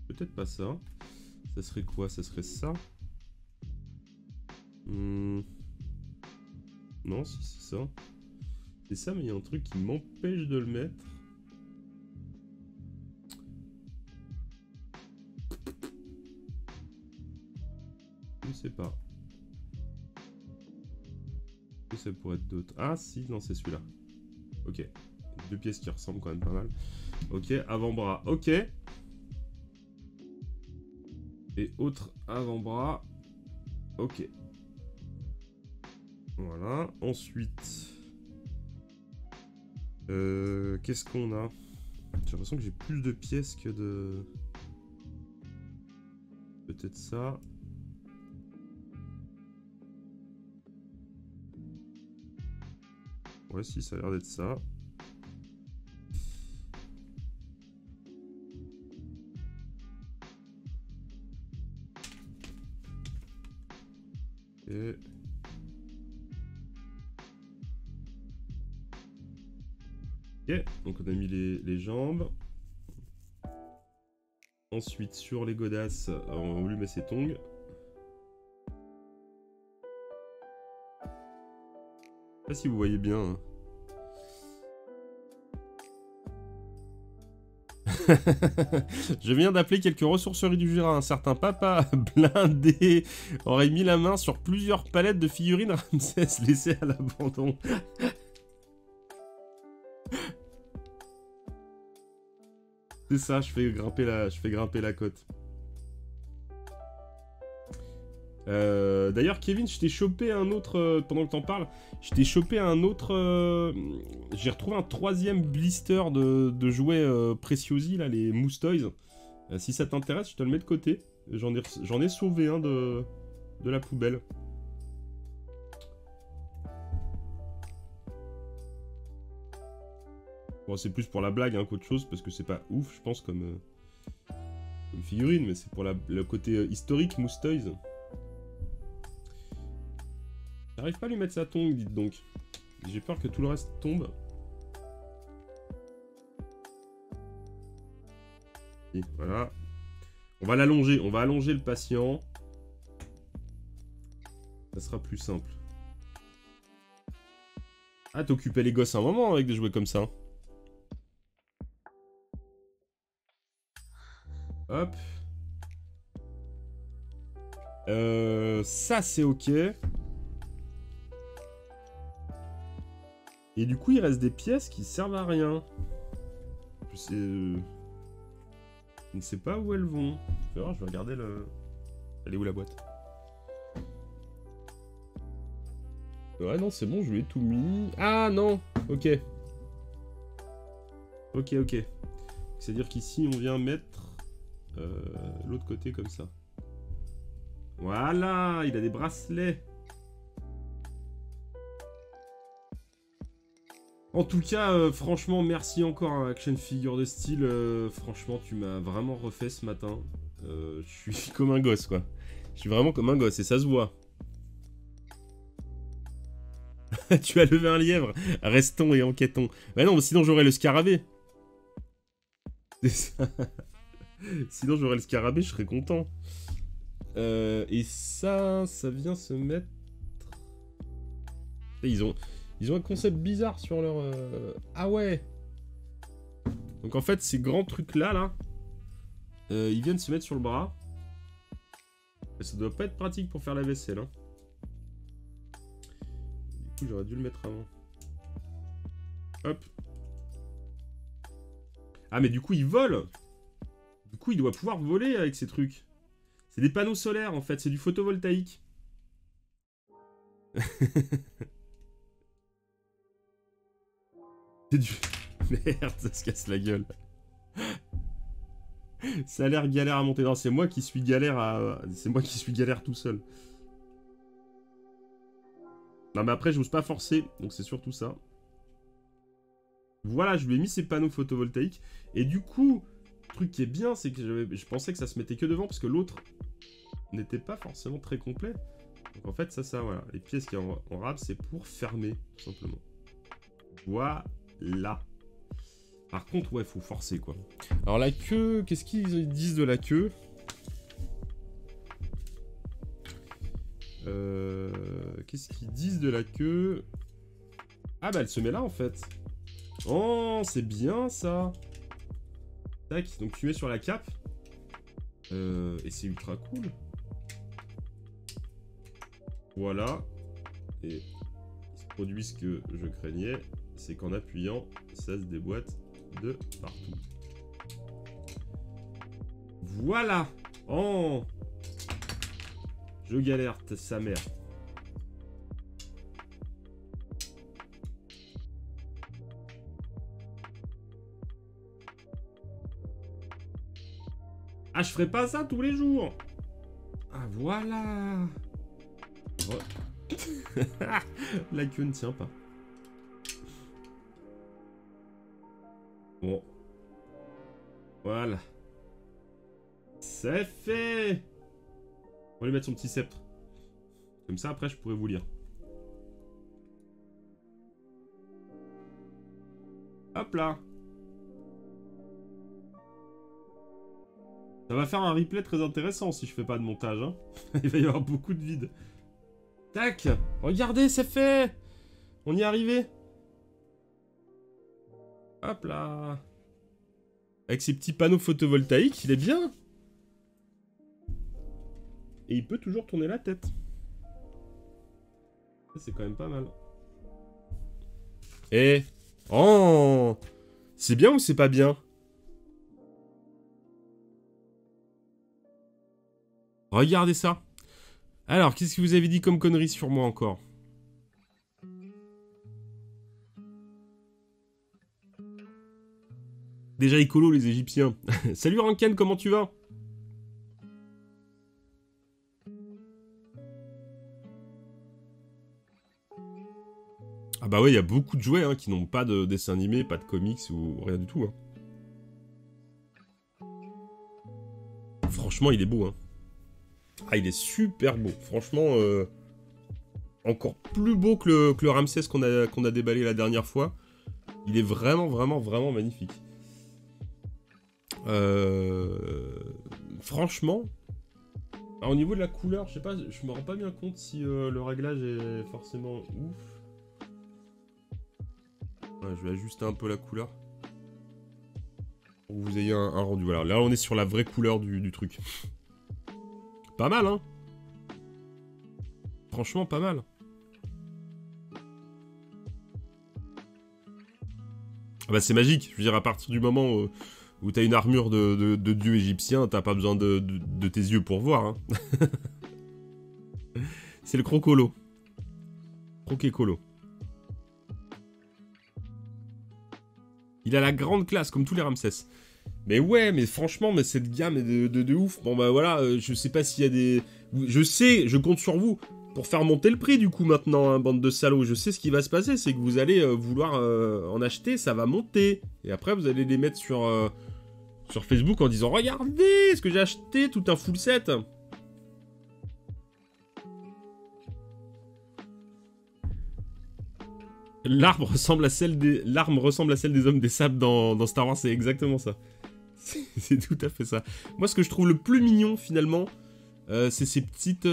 Peut-être pas ça. Ça serait quoi? Ça serait ça? Non, si c'est ça. C'est ça, mais il y a un truc qui m'empêche de le mettre. Je ne sais pas. Que ça pourrait être d'autres. Ah si, non, c'est celui-là. Ok. Deux pièces qui ressemblent quand même pas mal. Ok, avant-bras. Ok. Et autre avant-bras. Ok. Voilà. Ensuite... qu'est-ce qu'on a? J'ai l'impression que j'ai plus de pièces que de... Peut-être ça. Ouais, si, ça a l'air d'être ça. Et... Ok, donc on a mis les jambes. Ensuite, sur les godasses, on lui met ses tongs. Je sais pas si vous voyez bien. Hein. Je viens d'appeler quelques ressourceries du Jura. Un certain papa blindé aurait mis la main sur plusieurs palettes de figurines Ramsès laissées à l'abandon. C'est ça, je fais grimper la cote. D'ailleurs, Kevin, je t'ai chopé un autre... pendant que t'en parles, je t'ai chopé un autre... j'ai retrouvé un troisième blister de jouets Preciosi, là, les Mousse Toys. Si ça t'intéresse, je te le mets de côté. J'en ai sauvé un de la poubelle. Bon, c'est plus pour la blague hein, qu'autre chose, parce que c'est pas ouf, je pense, comme figurine, mais c'est pour le côté historique, Mousse Toys. J'arrive pas à lui mettre sa tongue, dites donc. J'ai peur que tout le reste tombe. Et voilà. On va l'allonger, on va allonger le patient. Ça sera plus simple. Ah, t'occupais les gosses un moment avec des jouets comme ça. Hop. Ça, c'est ok. Et du coup, il reste des pièces qui servent à rien. Je ne sais pas où elles vont. Je vais regarder le... Elle est où la boîte? Ouais, non, c'est bon, je lui ai tout mis. Ah, non. Ok. Ok. C'est-à-dire qu'ici, on vient mettre... l'autre côté comme ça. Voilà, il a des bracelets. En tout cas, franchement, merci encore à Action Figure de Style. Franchement, tu m'as vraiment refait ce matin. Je suis comme un gosse, quoi. Je suis vraiment comme un gosse, et ça se voit. Tu as levé un lièvre. Restons et enquêtons. Bah non, sinon j'aurais le scarabée. C'est ça. Sinon j'aurais le scarabée, je serais content. Et ça vient se mettre... Et ils ont un concept bizarre sur leur... Ah ouais. Donc en fait, ces grands trucs-là, là, ils viennent se mettre sur le bras. Et ça doit pas être pratique pour faire la vaisselle, hein. Du coup, j'aurais dû le mettre avant. Hop. Ah, mais du coup, il vole. Du coup, il doit pouvoir voler avec ces trucs. C'est des panneaux solaires, en fait. C'est du photovoltaïque. C'est du... Merde, ça se casse la gueule. Ça a l'air galère à monter. Non, c'est moi qui suis galère à... C'est moi qui suis galère tout seul. Non, mais après, j'ose pas forcer. Donc, c'est surtout ça. Voilà, je lui ai mis ces panneaux photovoltaïques. Et du coup, le truc qui est bien, c'est que je pensais que ça se mettait que devant. Parce que l'autre n'était pas forcément très complet. Donc, en fait, ça, voilà. Les pièces qui sont en rab, c'est pour fermer, tout simplement. Voilà. Par contre, ouais, faut forcer, quoi. Alors, la queue, qu'est-ce qu'ils disent de la queue? Qu'est-ce qu'ils disent de la queue? Ah, bah, elle se met là, en fait. Oh, c'est bien, ça. Tac, donc tu mets sur la cape. Et c'est ultra cool. Voilà. Et il se produit ce que je craignais. C'est qu'en appuyant, ça se déboîte de partout. Voilà. Oh. Je galère, sa mère. Ah, je ferai pas ça tous les jours. Ah, voilà. Oh. La queue ne tient pas. Bon. Voilà. C'est fait. On va lui mettre son petit sceptre. Comme ça, après, je pourrais vous lire. Hop là. Ça va faire un replay très intéressant si je fais pas de montage, hein. Il va y avoir beaucoup de vide. Tac. Regardez, c'est fait. On y est arrivé. Hop là. Avec ses petits panneaux photovoltaïques, il est bien. Et il peut toujours tourner la tête. C'est quand même pas mal. Eh. Oh. C'est bien ou c'est pas bien? Regardez ça. Alors, qu'est-ce que vous avez dit comme connerie sur moi encore? Déjà écolo, les Égyptiens. Salut Ranken, comment tu vas? Ah bah ouais, il y a beaucoup de jouets hein, qui n'ont pas de dessin animé, pas de comics ou rien du tout. Hein. Franchement, il est beau. Hein. Ah, il est super beau. Franchement, encore plus beau que le Ramsès qu'on a déballé la dernière fois. Il est vraiment, vraiment, vraiment magnifique. Franchement, au niveau de la couleur, je sais pas, je me rends pas bien compte si le réglage est forcément ouf. Ouais, je vais ajuster un peu la couleur. Pour que vous ayez un rendu. Voilà, là on est sur la vraie couleur du truc. Pas mal, hein. Franchement, pas mal. Ah bah c'est magique. Je veux dire, à partir du moment où t'as une armure de dieu égyptien, t'as pas besoin de tes yeux pour voir. Hein. C'est le crocolo. Croquet-colo. Il a la grande classe, comme tous les Ramsès. Mais ouais, mais franchement, mais cette gamme est de ouf. Bon bah voilà, je sais pas s'il y a des... je compte sur vous pour faire monter le prix du coup maintenant, hein, bande de salauds. Je sais ce qui va se passer, c'est que vous allez vouloir en acheter, ça va monter. Et après, vous allez les mettre sur Facebook en disant « Regardez ce que j'ai acheté, tout un full set !» L'arme ressemble à celle des hommes des sables dans Star Wars, c'est exactement ça. C'est tout à fait ça. Moi, ce que je trouve le plus mignon, finalement, c'est ces petites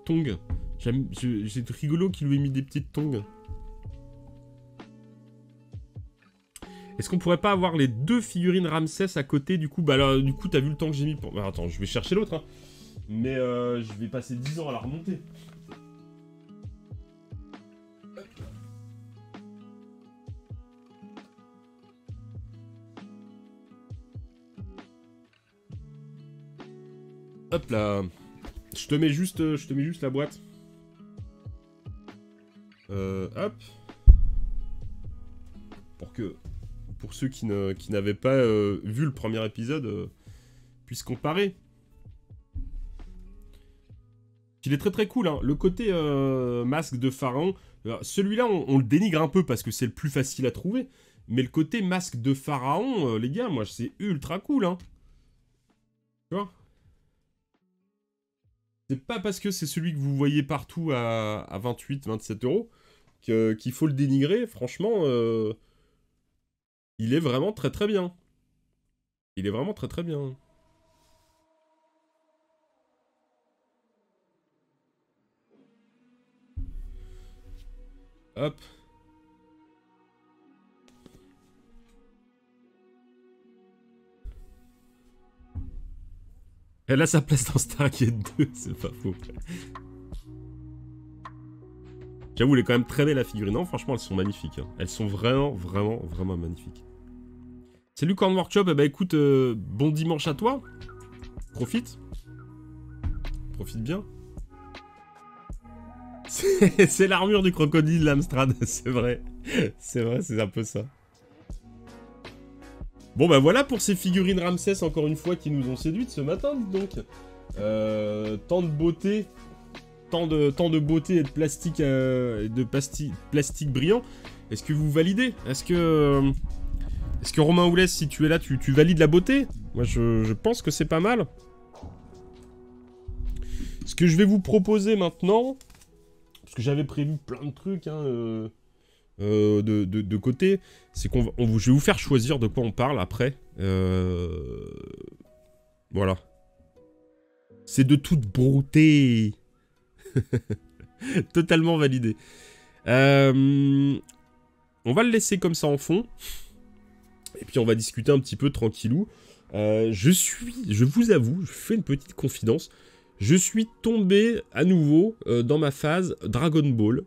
tongs. C'est rigolo qu'il lui ait mis des petites tongs. Est-ce qu'on pourrait pas avoir les 2 figurines Ramsès à côté, du coup? Bah alors, du coup, t'as vu le temps que j'ai mis pour... Bah, attends, je vais chercher l'autre, hein. Mais je vais passer 10 ans à la remonter. Hop là. Je te mets juste la boîte. Hop. Pour ceux qui n'avaient pas vu le premier épisode, puissent comparer. Il est très très cool, hein. Le côté masque de pharaon, celui-là on le dénigre un peu parce que c'est le plus facile à trouver. Mais le côté masque de pharaon, les gars, moi c'est ultra cool, hein. Tu vois? C'est pas parce que c'est celui que vous voyez partout à 28-27 € qu'il faut le dénigrer. Franchement, il est vraiment très très bien. Il est vraiment très très bien. Hop. Elle a sa place dans Stargate 2, c'est pas faux. J'avoue, elle est quand même très belle la figurine. Non, franchement, elles sont magnifiques. Hein. Elles sont vraiment, vraiment, vraiment magnifiques. Salut Corn Workshop, eh bah écoute, bon dimanche à toi. Profite. Profite bien. C'est l'armure du crocodile, l'Amstrad, c'est vrai. C'est vrai, c'est un peu ça. Bon bah voilà pour ces figurines Ramsès, encore une fois, qui nous ont séduites ce matin, dis donc. Tant de beauté, tant de beauté et de plastique, plastique brillant. Est-ce que vous validez? Est-ce que Romain Oulès, si tu es là, tu valides la beauté? Moi je pense que c'est pas mal. Ce que je vais vous proposer maintenant, parce que j'avais prévu plein de trucs, hein, de côté, c'est je vais vous faire choisir de quoi on parle après. Voilà. C'est de toute beauté. Totalement validé. On va le laisser comme ça en fond. Et puis on va discuter un petit peu tranquillou. Je vous avoue, je fais une petite confidence. Je suis tombé à nouveau dans ma phase Dragon Ball.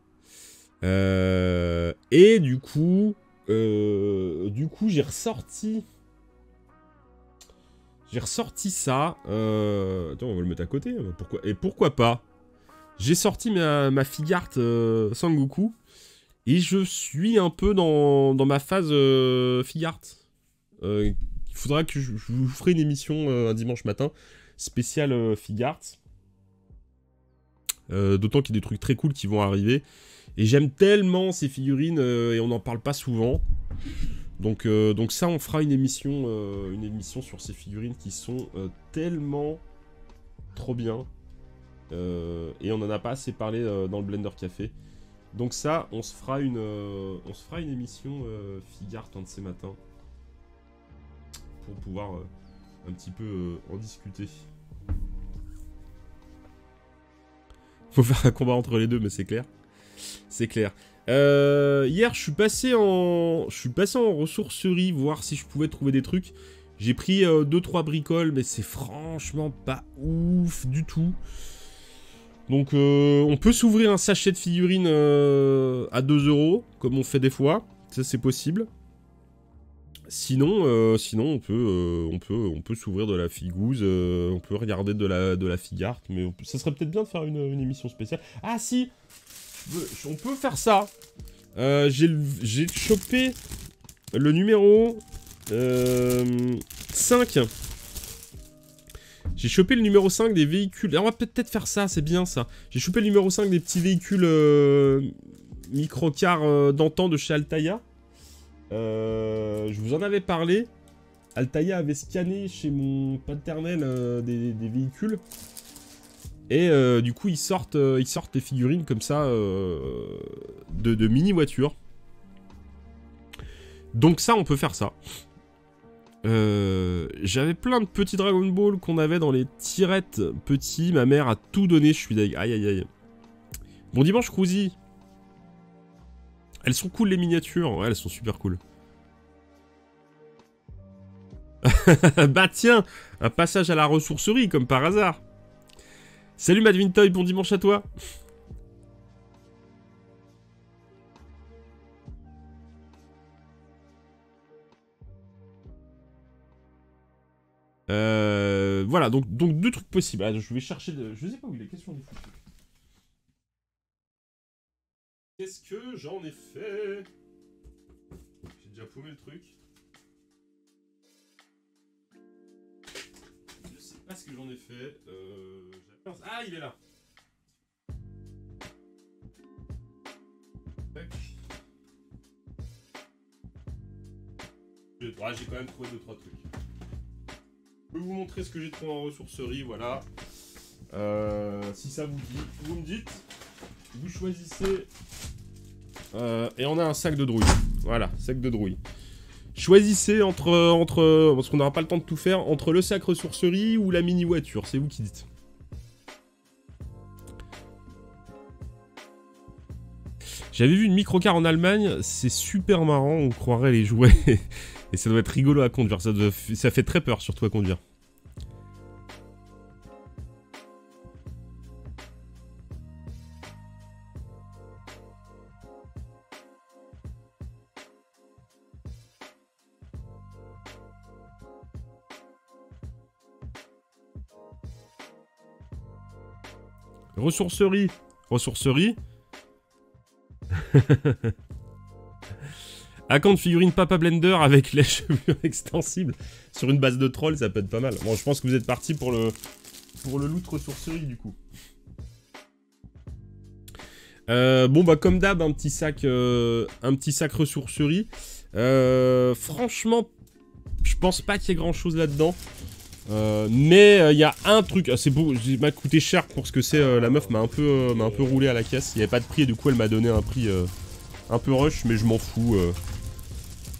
Et du coup, j'ai ressorti ça. Attends, on va le mettre à côté. Pourquoi pas? J'ai sorti ma figart Sangoku. Et je suis un peu dans ma phase figart. Il faudra que je vous ferai une émission un dimanche matin. Spéciale figart. D'autant qu'il y a des trucs très cool qui vont arriver. Et j'aime tellement ces figurines et on n'en parle pas souvent. Donc ça, on fera une émission sur ces figurines qui sont tellement trop bien. Et on n'en a pas assez parlé dans le Blender Café. Donc ça, on se fera une émission figart un de ces matins. Pour pouvoir un petit peu en discuter. Faut faire un combat entre les deux, mais c'est clair. C'est clair. Hier, je suis passé en ressourcerie, voir si je pouvais trouver des trucs. J'ai pris 2-3 bricoles, mais c'est franchement pas ouf du tout. Donc, on peut s'ouvrir un sachet de figurines à 2 €, comme on fait des fois. Ça, c'est possible. Sinon, on peut s'ouvrir de la figouze, on peut regarder de la figart, mais ça serait peut-être bien de faire une émission spéciale. Ah si, on peut faire ça. J'ai chopé le numéro 5. J'ai chopé le numéro 5 des véhicules. Alors, on va peut-être faire ça, c'est bien ça. J'ai chopé le numéro 5 des petits véhicules micro-cars d'antan de chez Altaïa. Je vous en avais parlé. Altaïa avait scanné chez mon paternel des véhicules. Et du coup, ils sortent les figurines comme ça de mini-voitures. Donc ça, on peut faire ça. J'avais plein de petits Dragon Ball qu'on avait dans les tirettes petits. Ma mère a tout donné, je suis deg. Aïe aïe aïe. Bon dimanche, Cruzy. Elles sont cool les miniatures. Ouais, elles sont super cool. Bah tiens, un passage à la ressourcerie, comme par hasard. Salut Madvintoy, bon dimanche à toi. Voilà, donc deux trucs possibles. Ah, je vais chercher... Je sais pas où il est, question des fous. Qu'est-ce que j'en ai fait? J'ai déjà paumé le truc. Je sais pas ce que j'en ai fait. Ah, il est là. Tac. J'ai quand même trouvé 2-3 trucs. Je peux vous montrer ce que j'ai trouvé en ressourcerie, voilà. Si ça vous dit, vous me dites. Vous choisissez... et on a un sac de drouille. Voilà, sac de drouille. Choisissez entre parce qu'on n'aura pas le temps de tout faire, entre le sac ressourcerie ou la mini-voiture, c'est vous qui dites. J'avais vu une microcar en Allemagne, c'est super marrant, on croirait les jouets. Et ça doit être rigolo à conduire, ça fait très peur surtout à conduire. Ressourcerie. Ressourcerie. Account de figurine Papa Blender avec les chevelures extensibles sur une base de troll, ça peut être pas mal. Bon, je pense que vous êtes parti pour le loot ressourcerie du coup. Bon bah comme d'hab, un petit sac ressourcerie. Franchement, je pense pas qu'il y ait grand chose là-dedans. Mais il y a un truc, c'est beau, il m'a coûté cher pour ce que c'est. La meuf m'a un peu roulé à la caisse. Il n'y avait pas de prix et du coup elle m'a donné un prix un peu rush, mais je m'en fous.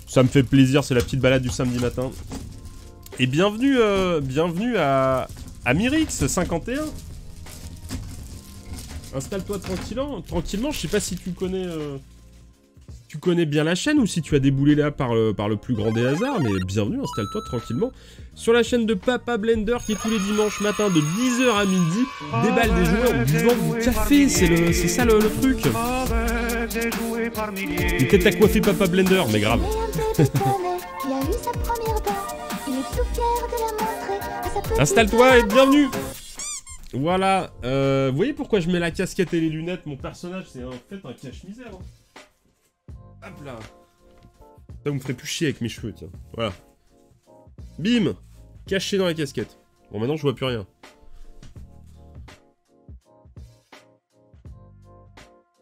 Ça me fait plaisir, c'est la petite balade du samedi matin. Et bienvenue à Mirix51. Installe-toi tranquillement. Je sais pas si tu connais bien la chaîne ou si tu as déboulé là par le plus grand des hasards, mais bienvenue, installe-toi tranquillement sur la chaîne de Papa Blender qui est tous les dimanches matin de 10h à midi déballe des jouets en buvant du café, c'est ça le truc. Il peut-être à coiffer Papa Blender, mais grave. Installe-toi et bienvenue. Voilà, vous voyez pourquoi je mets la casquette et les lunettes? Mon personnage c'est en fait un cache-misère. Hop là. Ça vous me ferait plus chier avec mes cheveux, tiens. Voilà. Bim. Caché dans la casquette. Bon, maintenant je vois plus rien.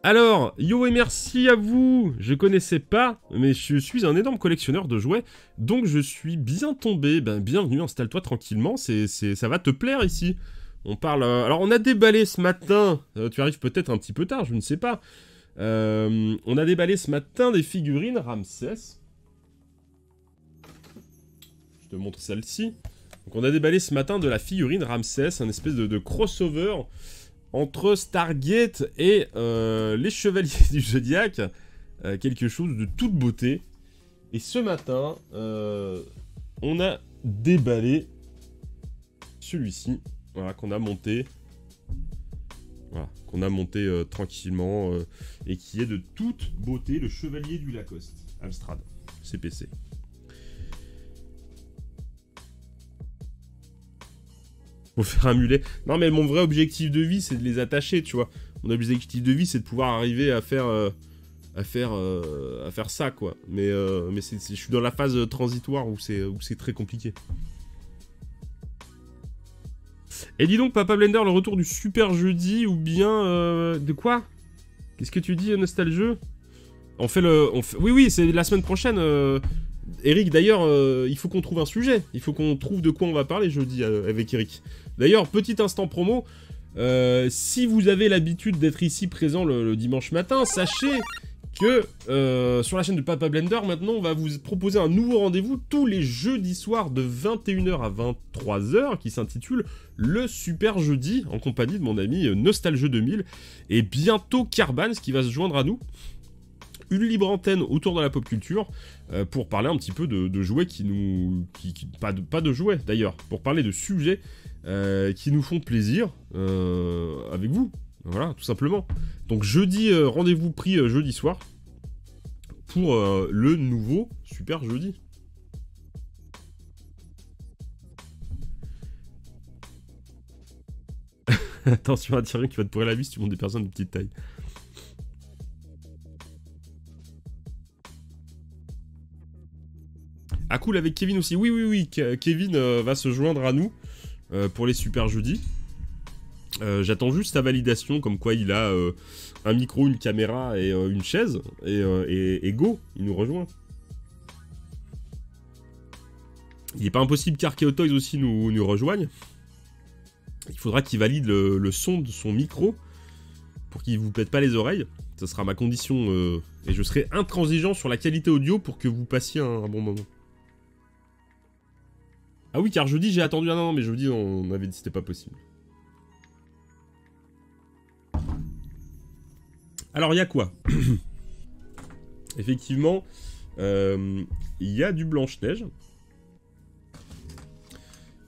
Alors, yo et merci à vous. Je connaissais pas, mais je suis un énorme collectionneur de jouets, donc je suis bien tombé. Ben, bienvenue, installe-toi tranquillement, ça va te plaire ici. On parle... alors, on a déballé ce matin, tu arrives peut-être un petit peu tard, je ne sais pas. On a déballé ce matin des figurines Ramsès. Je te montre celle-ci. Donc on a déballé ce matin de la figurine Ramsès, un espèce de crossover entre Stargate et les Chevaliers du Zodiac. Quelque chose de toute beauté. Et ce matin, on a déballé celui-ci. Voilà, qu'on a monté. Voilà, qu'on a monté tranquillement et qui est de toute beauté, le Chevalier du Lacoste, Amstrad, CPC. Faut faire un mulet. Non mais mon vrai objectif de vie c'est de les attacher, tu vois. Mon objectif de vie c'est de pouvoir arriver à faire ça quoi. Mais je suis dans la phase transitoire où c'est très compliqué. Et dis donc, Papa Blender, le retour du super jeudi, ou bien... de quoi? Qu'est-ce que tu dis, Nostalgeux? Oui, c'est la semaine prochaine. Eric, d'ailleurs, il faut qu'on trouve un sujet. Il faut qu'on trouve de quoi on va parler jeudi avec Eric. D'ailleurs, petit instant promo. Si vous avez l'habitude d'être ici présent le dimanche matin, sachez que sur la chaîne de Papa Blender, maintenant, on va vous proposer un nouveau rendez-vous tous les jeudis soirs de 21h à 23h qui s'intitule Le Super Jeudi, en compagnie de mon ami Nostalgie 2000 et bientôt Carbans qui va se joindre à nous. Une libre antenne autour de la pop culture pour parler un petit peu de jouets qui nous... pas de jouets d'ailleurs, pour parler de sujets qui nous font plaisir avec vous. Voilà, tout simplement. Donc jeudi, rendez-vous pris jeudi soir pour le nouveau Super Jeudi. Attention à Thierry qui va te pourrir la vie si tu montes des personnes de petite taille. Ah cool, avec Kevin aussi. Oui, Kevin va se joindre à nous pour les Super Jeudis. J'attends juste sa validation, comme quoi il a un micro, une caméra et une chaise. Et go, il nous rejoint. Il n'est pas impossible qu'Archeo Toys aussi nous rejoigne. Il faudra qu'il valide le son de son micro pour qu'il vous pète pas les oreilles. Ce sera ma condition et je serai intransigeant sur la qualité audio pour que vous passiez un bon moment. Ah oui, car jeudi j'ai attendu un an, mais jeudi on avait dit que c'était pas possible. Alors il y a quoi? Effectivement, il y a du Blanche-Neige.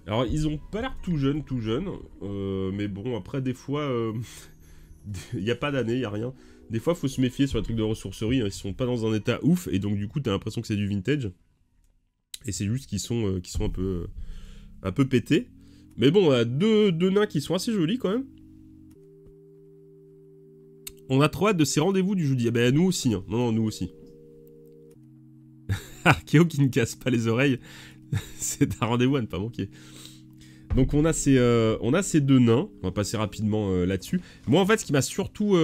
Alors ils ont pas l'air tout jeunes, mais bon après des fois, il n'y a pas d'année, il n'y a rien. Des fois faut se méfier sur les trucs de ressourcerie, hein, ils sont pas dans un état ouf, et donc du coup t'as l'impression que c'est du vintage. Et c'est juste qu'ils sont un peu pétés. Mais bon, on a deux nains qui sont assez jolis quand même. On a trop hâte de ces rendez-vous du jeudi. Ah ben nous aussi, hein. Non, nous aussi. Archéo qui ne casse pas les oreilles. C'est un rendez-vous à ne pas manquer. Donc on a ces deux nains. On va passer rapidement là-dessus. Moi en fait, ce qui m'a surtout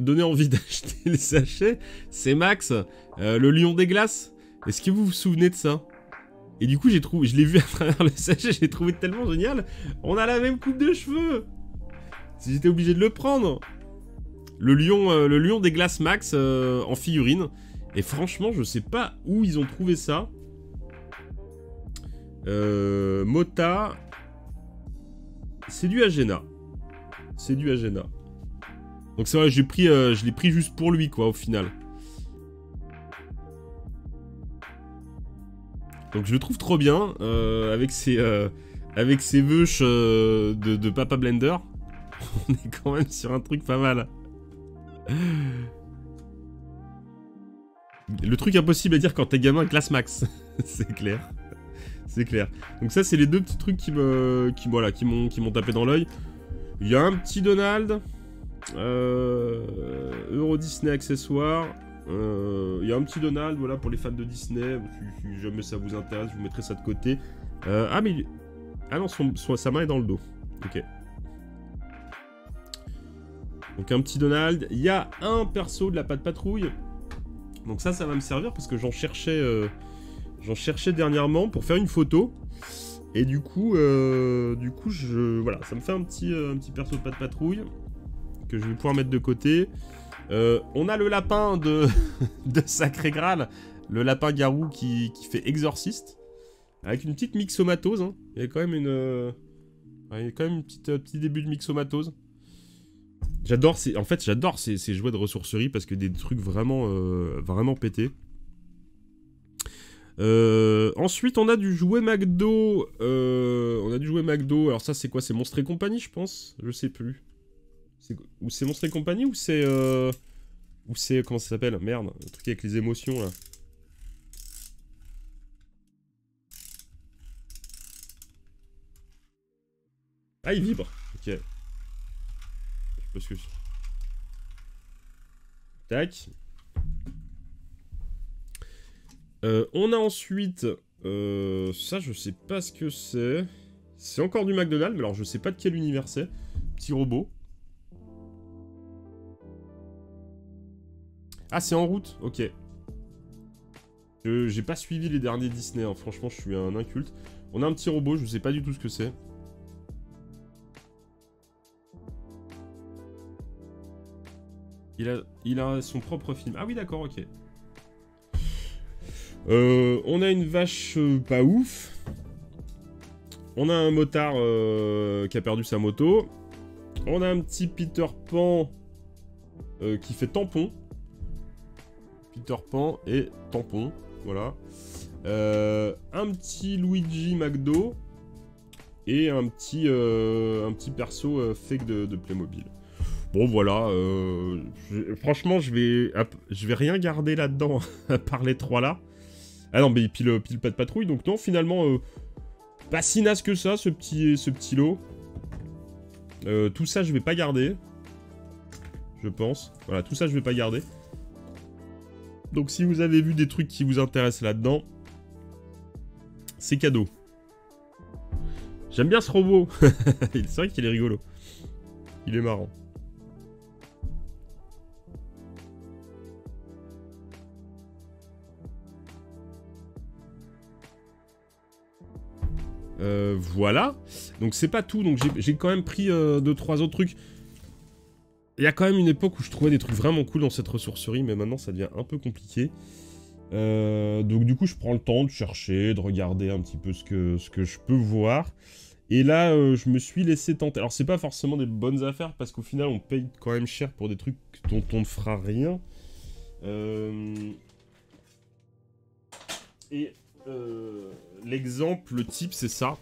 donné envie d'acheter les sachets, c'est Max, le lion des glaces. Est-ce que vous vous souvenez de ça? Et du coup, je l'ai vu à travers le sachet, j'ai trouvé tellement génial. On a la même coupe de cheveux. Si j'étais obligé de le prendre. Le lion des glaces Max en figurine. Et franchement, je sais pas où ils ont trouvé ça. Mota. C'est du Agena. C'est du Agena. Donc c'est vrai, je l'ai pris juste pour lui, quoi, au final. Donc je le trouve trop bien, avec ses veuches de Papa Blender. On est quand même sur un truc pas mal. Le truc impossible à dire quand t'es gamin, classe max. C'est clair. C'est clair. Donc ça, c'est les deux petits trucs qui m'ont tapé dans l'œil. Il y a un petit Donald. Euro Disney accessoires. Il y a un petit Donald, voilà, pour les fans de Disney. Si jamais ça vous intéresse, je vous mettrai ça de côté. Ah, mais... Ah non, sa main est dans le dos. Ok. Donc un petit Donald. Il y a un perso de la Patte Patrouille. Donc ça va me servir parce que j'en cherchais dernièrement pour faire une photo. Et du coup, voilà, ça me fait un petit perso de Patte Patrouille que je vais pouvoir mettre de côté. On a le lapin de Sacré Graal, le lapin garou qui fait exorciste, avec une petite mixomatose. Hein. Il y a quand même un petit début de mixomatose. J'adore ces jouets de ressourcerie parce que des trucs vraiment pétés. Ensuite, on a du jouet McDo. Alors ça, c'est quoi? C'est Monstres et Compagnie, je pense. Je sais plus. Ou c'est Monstres et Compagnie ou c'est... comment ça s'appelle? Merde, le truc avec les émotions, là. Ah, il vibre. Ok. Je sais pas ce que c'est. Tac. On a ensuite... ça, je sais pas ce que c'est. C'est encore du McDonald's, mais alors je sais pas de quel univers c'est. Petit robot. Ah, c'est en route. Ok. J'ai pas suivi les derniers Disney, hein. Franchement, je suis un inculte. On a un petit robot, je sais pas du tout ce que c'est. Il a son propre film. Ah oui, d'accord, ok. On a une vache pas ouf. On a un motard qui a perdu sa moto. On a un petit Peter Pan qui fait tampon. Peter Pan et tampon, voilà. Un petit Luigi McDo. Et un petit perso fake de Playmobil. Bon voilà, franchement je vais rien garder là-dedans à part les 3 là. Ah non mais pile pas de patrouille, donc non finalement pas si naze que ça ce petit lot. Tout ça je vais pas garder. Je pense. Voilà, tout ça je vais pas garder. Donc si vous avez vu des trucs qui vous intéressent là-dedans, c'est cadeau. J'aime bien ce robot. C'est vrai qu'il est rigolo. Il est marrant. Voilà. Donc c'est pas tout. Donc j'ai quand même pris 2-3 autres trucs. Il y a quand même une époque où je trouvais des trucs vraiment cool dans cette ressourcerie, mais maintenant ça devient un peu compliqué. Donc du coup je prends le temps de chercher, de regarder un petit peu ce que je peux voir. Et là je me suis laissé tenter. Alors c'est pas forcément des bonnes affaires parce qu'au final on paye quand même cher pour des trucs dont on ne fera rien. L'exemple, le type c'est ça.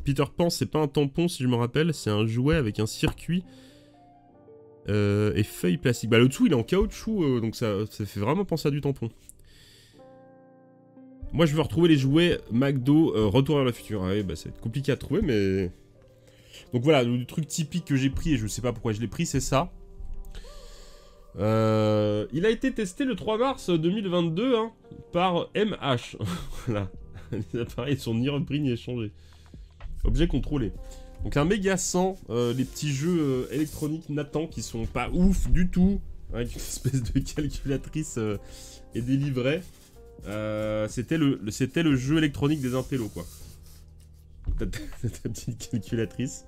Peter Pan c'est pas un tampon si je me rappelle, c'est un jouet avec un circuit. Et feuilles plastiques. Bah le dessous il est en caoutchouc, donc ça fait vraiment penser à du tampon. Moi je veux retrouver les jouets McDo Retour vers le futur. Ah, ouais, bah c'est compliqué à trouver mais... Donc voilà, le truc typique que j'ai pris et je sais pas pourquoi je l'ai pris c'est ça. Il a été testé le 3 mars 2022 hein, par MH. Voilà. Les appareils sont ni repris ni échangés. Objet contrôlé. Donc un méga 100, les petits jeux électroniques Nathan qui sont pas ouf du tout, avec une espèce de calculatrice et des livrets. C'était le jeu électronique des intellos quoi. Ta petite calculatrice.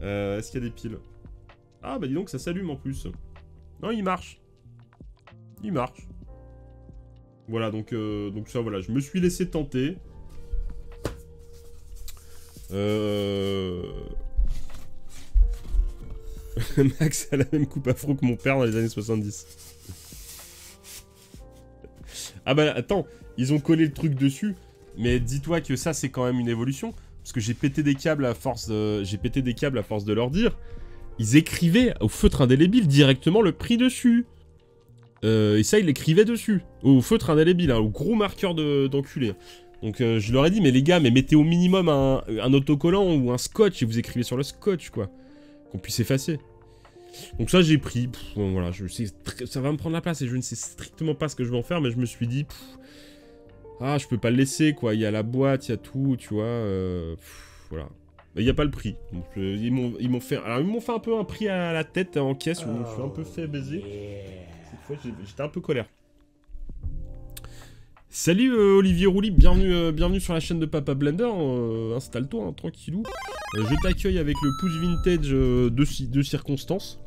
Est-ce qu'il y a des piles? Ah bah dis donc ça s'allume en plus. Non il marche. Il marche. Voilà donc ça voilà, je me suis laissé tenter. Max a la même coupe afro que mon père dans les années 70. Ah bah attends, ils ont collé le truc dessus, mais dis-toi que ça c'est quand même une évolution, parce que j'ai pété des câbles à force de leur dire. Ils écrivaient au feutre indélébile directement le prix dessus. Et ça ils l'écrivaient dessus, au feutre indélébile, hein, au gros marqueur d'enculé. Donc je leur ai dit mais les gars mais mettez au minimum un autocollant ou un scotch et vous écrivez sur le scotch quoi, qu'on puisse effacer. Donc ça j'ai pris, bon, voilà, ça va me prendre la place et je ne sais strictement pas ce que je vais en faire mais je me suis dit ah je peux pas le laisser quoi, il y a la boîte, il y a tout tu vois, voilà. Il n'y a pas le prix, donc, ils m'ont fait un peu un prix à la tête en caisse où je suis un peu fait baiser. Cette fois j'étais un peu colère. Salut Olivier Rouly, bienvenue sur la chaîne de Papa Blender, installe-toi hein, tranquillou. Je t'accueille avec le pouce vintage de circonstances.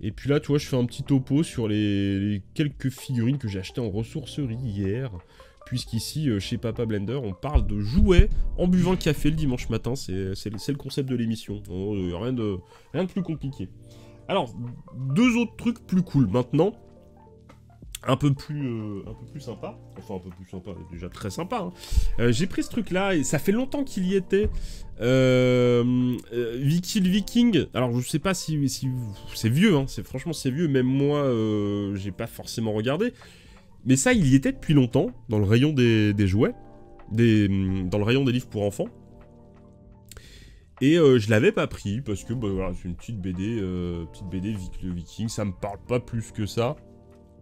Et puis là tu vois je fais un petit topo sur les quelques figurines que j'ai achetées en ressourcerie hier. Puisqu'ici chez Papa Blender on parle de jouets en buvant le café le dimanche matin, c'est le concept de l'émission, rien de plus compliqué. Alors, 2 autres trucs plus cool maintenant. Un peu plus sympa. Enfin, un peu plus sympa, déjà très sympa. Hein. J'ai pris ce truc-là, et ça fait longtemps qu'il y était. Viking. Alors, je sais pas si c'est vieux, hein. Franchement, c'est vieux. Même moi, j'ai pas forcément regardé. Mais ça, il y était depuis longtemps, dans le rayon des jouets. Dans le rayon des livres pour enfants. Et je l'avais pas pris, parce que, bah, voilà, c'est une petite BD Viking. Ça me parle pas plus que ça.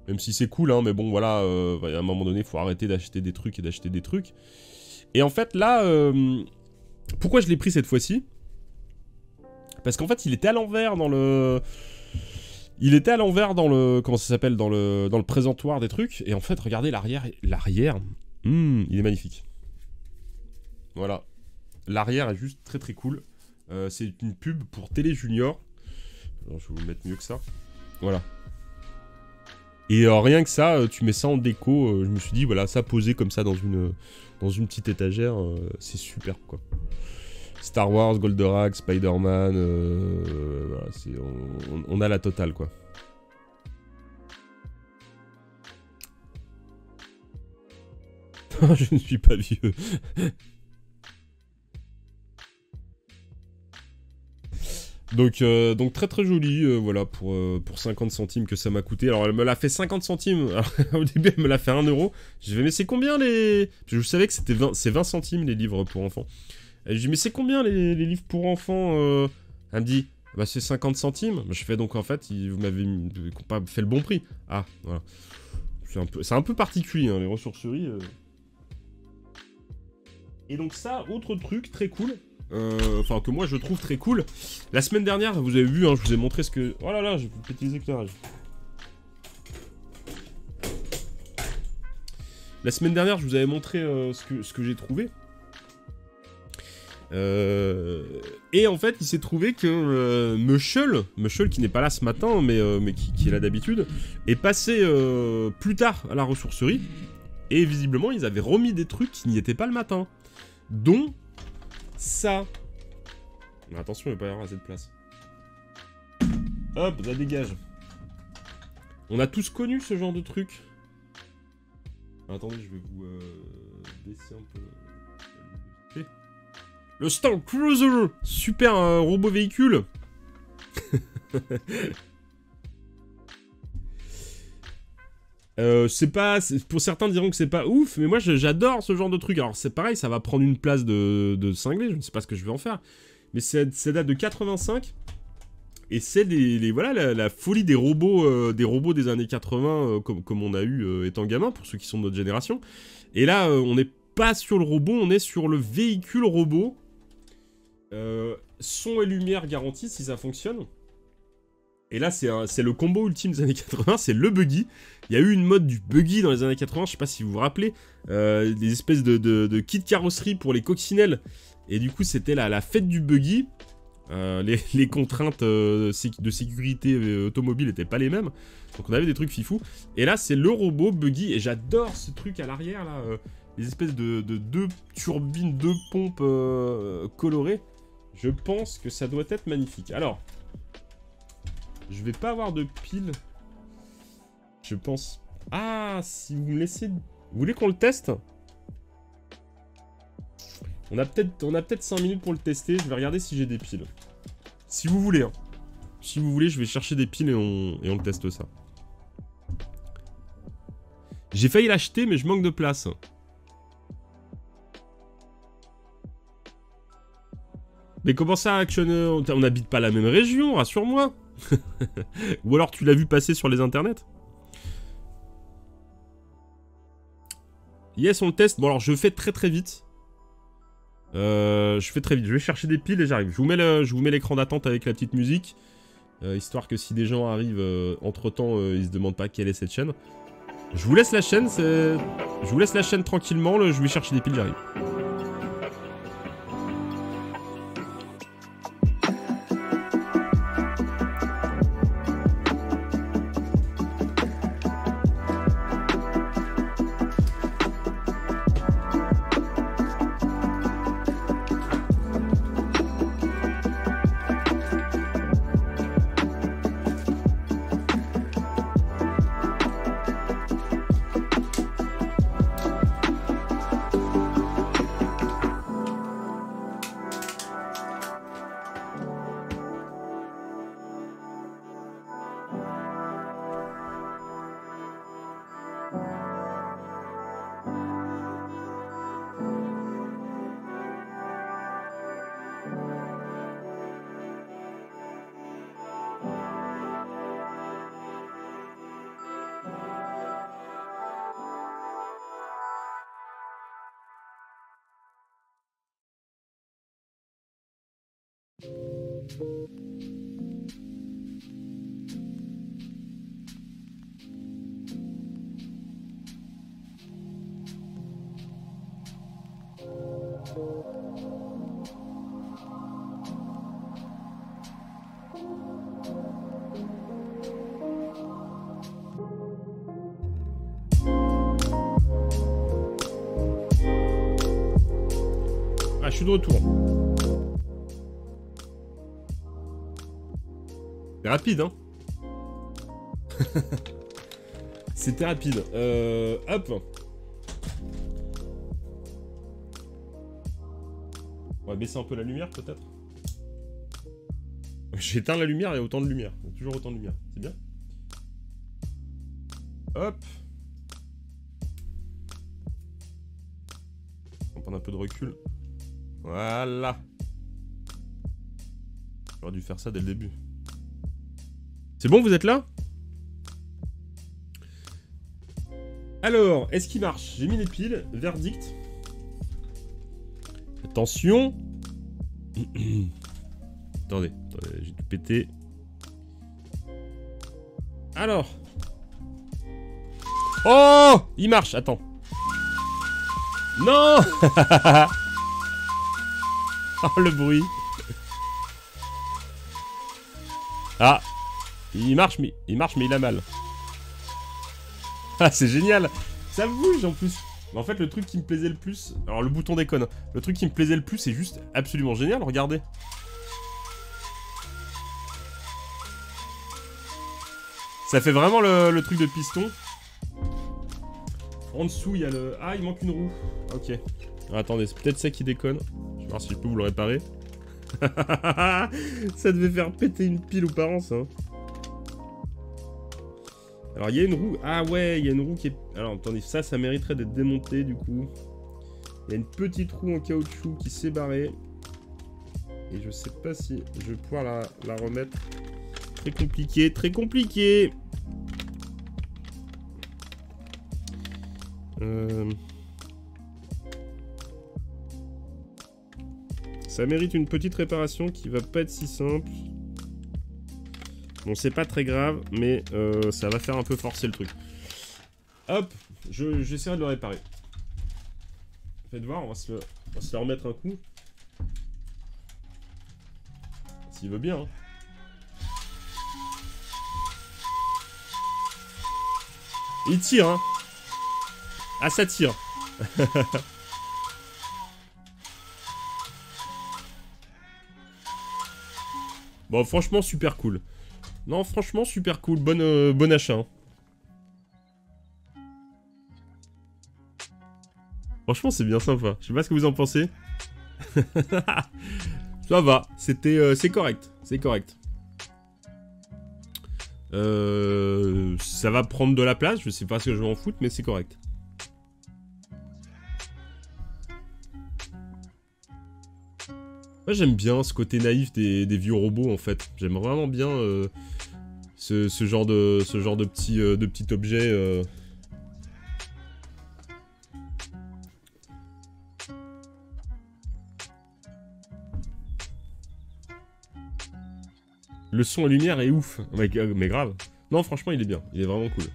Même si c'est cool, hein, mais bon, voilà, à un moment donné, il faut arrêter d'acheter des trucs et d'acheter des trucs. Et en fait, là, pourquoi je l'ai pris cette fois-ci? Parce qu'en fait, il était à l'envers dans le... Comment ça s'appelle? Dans le présentoir des trucs. Et en fait, regardez l'arrière. L'arrière, il est magnifique. Voilà. L'arrière est juste très très cool. C'est une pub pour Télé Junior. Alors, je vais vous le mettre mieux que ça. Voilà. Et rien que ça, tu mets ça en déco. Je me suis dit, voilà, ça posé comme ça dans une petite étagère, c'est superbe, quoi. Star Wars, Goldorak, Spider-Man, voilà, on a la totale, quoi. Je ne suis pas vieux. Donc très très joli, voilà, pour 50 centimes que ça m'a coûté. Alors elle me l'a fait 50 centimes, alors, au début elle me l'a fait 1 euro. J'ai dit mais c'est combien les... Je savais que c'est 20 centimes les livres pour enfants. Et je dis mais c'est combien les livres pour enfants Elle me dit bah c'est 50 centimes. Je fais donc en fait, vous m'avez pas fait le bon prix. Ah voilà. C'est un peu particulier hein, les ressourceries. Et donc ça, autre truc très cool. Enfin que moi je trouve très cool. La semaine dernière, vous avez vu, hein, je vous ai montré ce que... Oh là là, j'ai pété les éclairages. La semaine dernière, je vous avais montré ce que j'ai trouvé. Et en fait, il s'est trouvé que Mushel, qui n'est pas là ce matin, mais qui est là d'habitude, est passé plus tard à la ressourcerie. Et visiblement, ils avaient remis des trucs qui n'y étaient pas le matin. Dont... ça. Mais attention, il va pas y avoir assez de place. Hop, ça dégage. On a tous connu ce genre de truc. Attendez, je vais vous baisser un peu. Le Star Cruiser, super robot véhicule. Pour certains diront que c'est pas ouf, mais moi j'adore ce genre de truc. Alors c'est pareil, ça va prendre une place de cinglé, je ne sais pas ce que je vais en faire. Mais ça date de 85, et c'est voilà, la folie des robots des années 80, comme on a eu étant gamin, pour ceux qui sont de notre génération. Et là, on n'est pas sur le robot, on est sur le véhicule robot. Son et lumière garantis si ça fonctionne. Et là, c'est le combo ultime des années 80, c'est le buggy. Il y a eu une mode du buggy dans les années 80, je sais pas si vous vous rappelez, des espèces de kits carrosserie pour les coccinelles. Et du coup, c'était la fête du buggy. Les contraintes de sécurité automobile n'étaient pas les mêmes. Donc on avait des trucs fifous. Et là, c'est le robot buggy. Et j'adore ce truc à l'arrière, là. Les espèces de deux turbines, deux pompes colorées. Je pense que ça doit être magnifique. Alors... je vais pas avoir de pile. Je pense. Ah, si vous me laissez... Vous voulez qu'on le teste? On a peut-être 5 minutes pour le tester. Je vais regarder si j'ai des piles. Si vous voulez, hein. Si vous voulez, je vais chercher des piles et on le teste ça. J'ai failli l'acheter, mais je manque de place. Mais comment ça, Action? On n'habite pas la même région, rassure-moi. Ou alors tu l'as vu passer sur les internets? Yes, on le teste. Bon alors je fais très très vite. Je vais chercher des piles et j'arrive. Je vous mets l'écran d'attente avec la petite musique. Histoire que si des gens arrivent entre temps, ils se demandent pas quelle est cette chaîne. Je vous laisse la chaîne, je vous laisse la chaîne tranquillement, je vais chercher des piles, j'arrive. Ah, je suis de retour. C'est rapide, hein. C'était rapide. Hop. On va baisser un peu la lumière, peut-être. J'éteins la lumière, il y a autant de lumière. Il y a toujours autant de lumière. C'est bien. Hop. On va prendre un peu de recul. Voilà. J'aurais dû faire ça dès le début. C'est bon, vous êtes là? Alors, est-ce qu'il marche? J'ai mis les piles. Verdict. Attention. Attendez, j'ai tout pété. Alors. Oh, il marche, attends. Non. Oh, le bruit. Ah. Il marche, mais il a mal. Ah, c'est génial. Ça bouge en plus. Mais en fait, le truc qui me plaisait le plus... Alors, le bouton déconne. Le truc qui me plaisait le plus, c'est juste absolument génial. Regardez. Ça fait vraiment le truc de piston. En dessous, il y a le... Ah, il manque une roue. Ok. Alors, attendez, c'est peut-être ça qui déconne. Je vais voir si je peux vous le réparer. Ça devait faire péter une pile aux parents, ça. Alors, il y a une roue... Ah ouais, il y a une roue qui est... Alors, attendez, ça mériterait d'être démonté, du coup. Il y a une petite roue en caoutchouc qui s'est barrée. Et je sais pas si je vais pouvoir la remettre. Très compliqué, très compliqué. Ça mérite une petite réparation qui va pas être si simple. Bon, c'est pas très grave, mais ça va faire un peu forcer le truc. Hop, j'essaierai de le réparer. Faites voir, on va se la remettre un coup. S'il veut bien, hein. Il tire, hein. Ah, ça tire. Bon, franchement, super cool. Non, franchement, super cool. Bon achat. Hein. Franchement, c'est bien sympa. Je sais pas ce que vous en pensez. Ça va. C'est correct. C'est correct. Ça va prendre de la place. Je sais pas ce que je vais en foutre, mais c'est correct. Moi, j'aime bien ce côté naïf des vieux robots, en fait. J'aime vraiment bien ce genre de petit objet. Le son et lumière est ouf. Mais grave. Non, franchement, il est bien. Il est vraiment cool.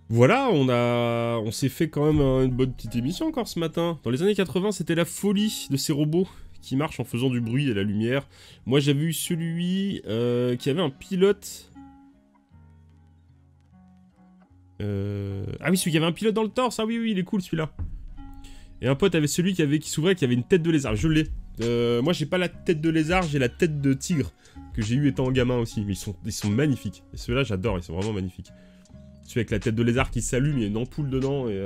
Voilà, on s'est fait quand même une bonne petite émission encore ce matin. Dans les années 80, c'était la folie de ces robots qui marchent en faisant du bruit et la lumière. Moi, j'avais eu celui qui avait un pilote. Ah oui, celui qui avait un pilote dans le torse. Ah oui, oui, il est cool celui-là. Et un pote avait celui qui s'ouvrait, qui avait une tête de lézard. Je l'ai. Moi, j'ai pas la tête de lézard, j'ai la tête de tigre que j'ai eu étant gamin aussi. Mais ils sont magnifiques. Et ceux-là, j'adore. Ils sont vraiment magnifiques. Celui avec la tête de lézard qui s'allume, il y a une ampoule dedans et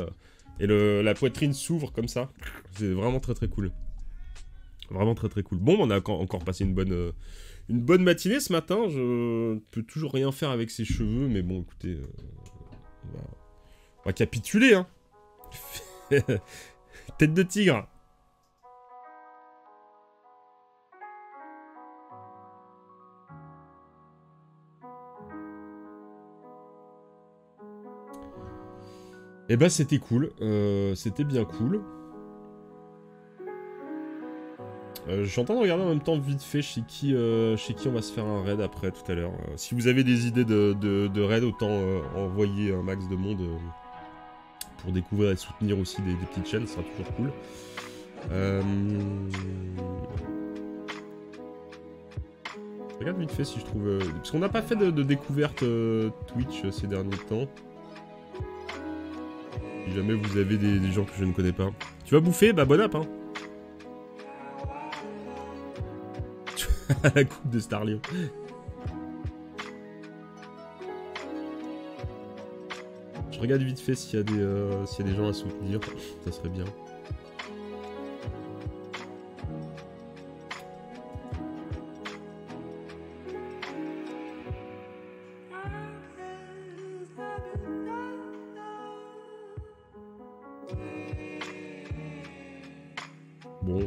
la poitrine s'ouvre comme ça. C'est vraiment très très cool. Vraiment très très cool. Bon, on a encore passé une bonne matinée ce matin. Je peux toujours rien faire avec ses cheveux, mais bon, écoutez, on va capituler, hein. Tête de tigre. Eh ben c'était cool, c'était bien cool. Je suis en train de regarder en même temps vite fait chez qui on va se faire un raid après tout à l'heure. Si vous avez des idées de raid, autant envoyer un max de monde pour découvrir et soutenir aussi des petites chaînes, ça sera toujours cool. regarde vite fait si je trouve... Parce qu'on n'a pas fait de découverte Twitch ces derniers temps. Si jamais vous avez des gens que je ne connais pas. Tu vas bouffer? Bah bon app, hein. La coupe de Starlion. Je regarde vite fait s'il y a des gens à soutenir. Ça serait bien. Bon,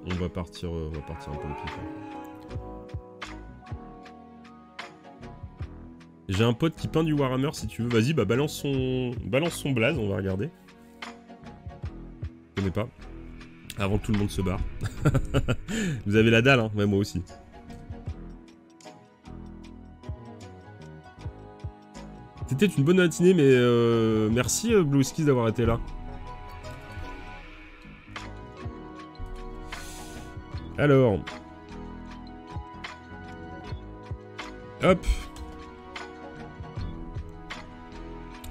on va partir un peu au pif. J'ai un pote qui peint du Warhammer, si tu veux. Vas-y, bah balance son blaze, on va regarder. Je connais pas. Avant que tout le monde se barre. Vous avez la dalle, hein. Ouais, moi aussi. C'était une bonne matinée, mais merci Blue Skis d'avoir été là. Alors. Hop.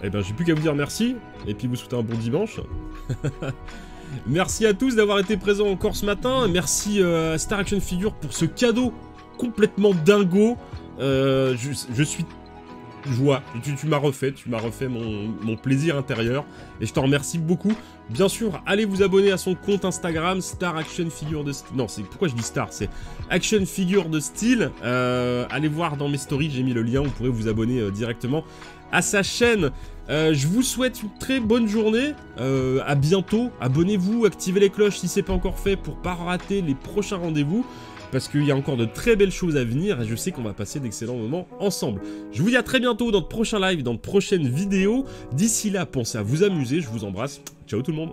Eh ben, j'ai plus qu'à vous dire merci, et puis vous souhaiter un bon dimanche. Merci à tous d'avoir été présents encore ce matin. Merci à Star Action Figure pour ce cadeau complètement dingo. Je suis joie. Tu m'as refait mon plaisir intérieur, et je t'en remercie beaucoup. Bien sûr, allez vous abonner à son compte Instagram, Star Action Figure de style. Non, c'est pourquoi je dis Star, c'est Action Figure de style. Allez voir dans mes stories, j'ai mis le lien, vous pourrez vous abonner directement à sa chaîne. Je vous souhaite une très bonne journée, à bientôt, abonnez-vous, activez les cloches si c'est pas encore fait pour pas rater les prochains rendez-vous, parce qu'il y a encore de très belles choses à venir et je sais qu'on va passer d'excellents moments ensemble. Je vous dis à très bientôt dans de prochains lives, dans de prochaines vidéos. D'ici là, pensez à vous amuser, je vous embrasse, ciao tout le monde.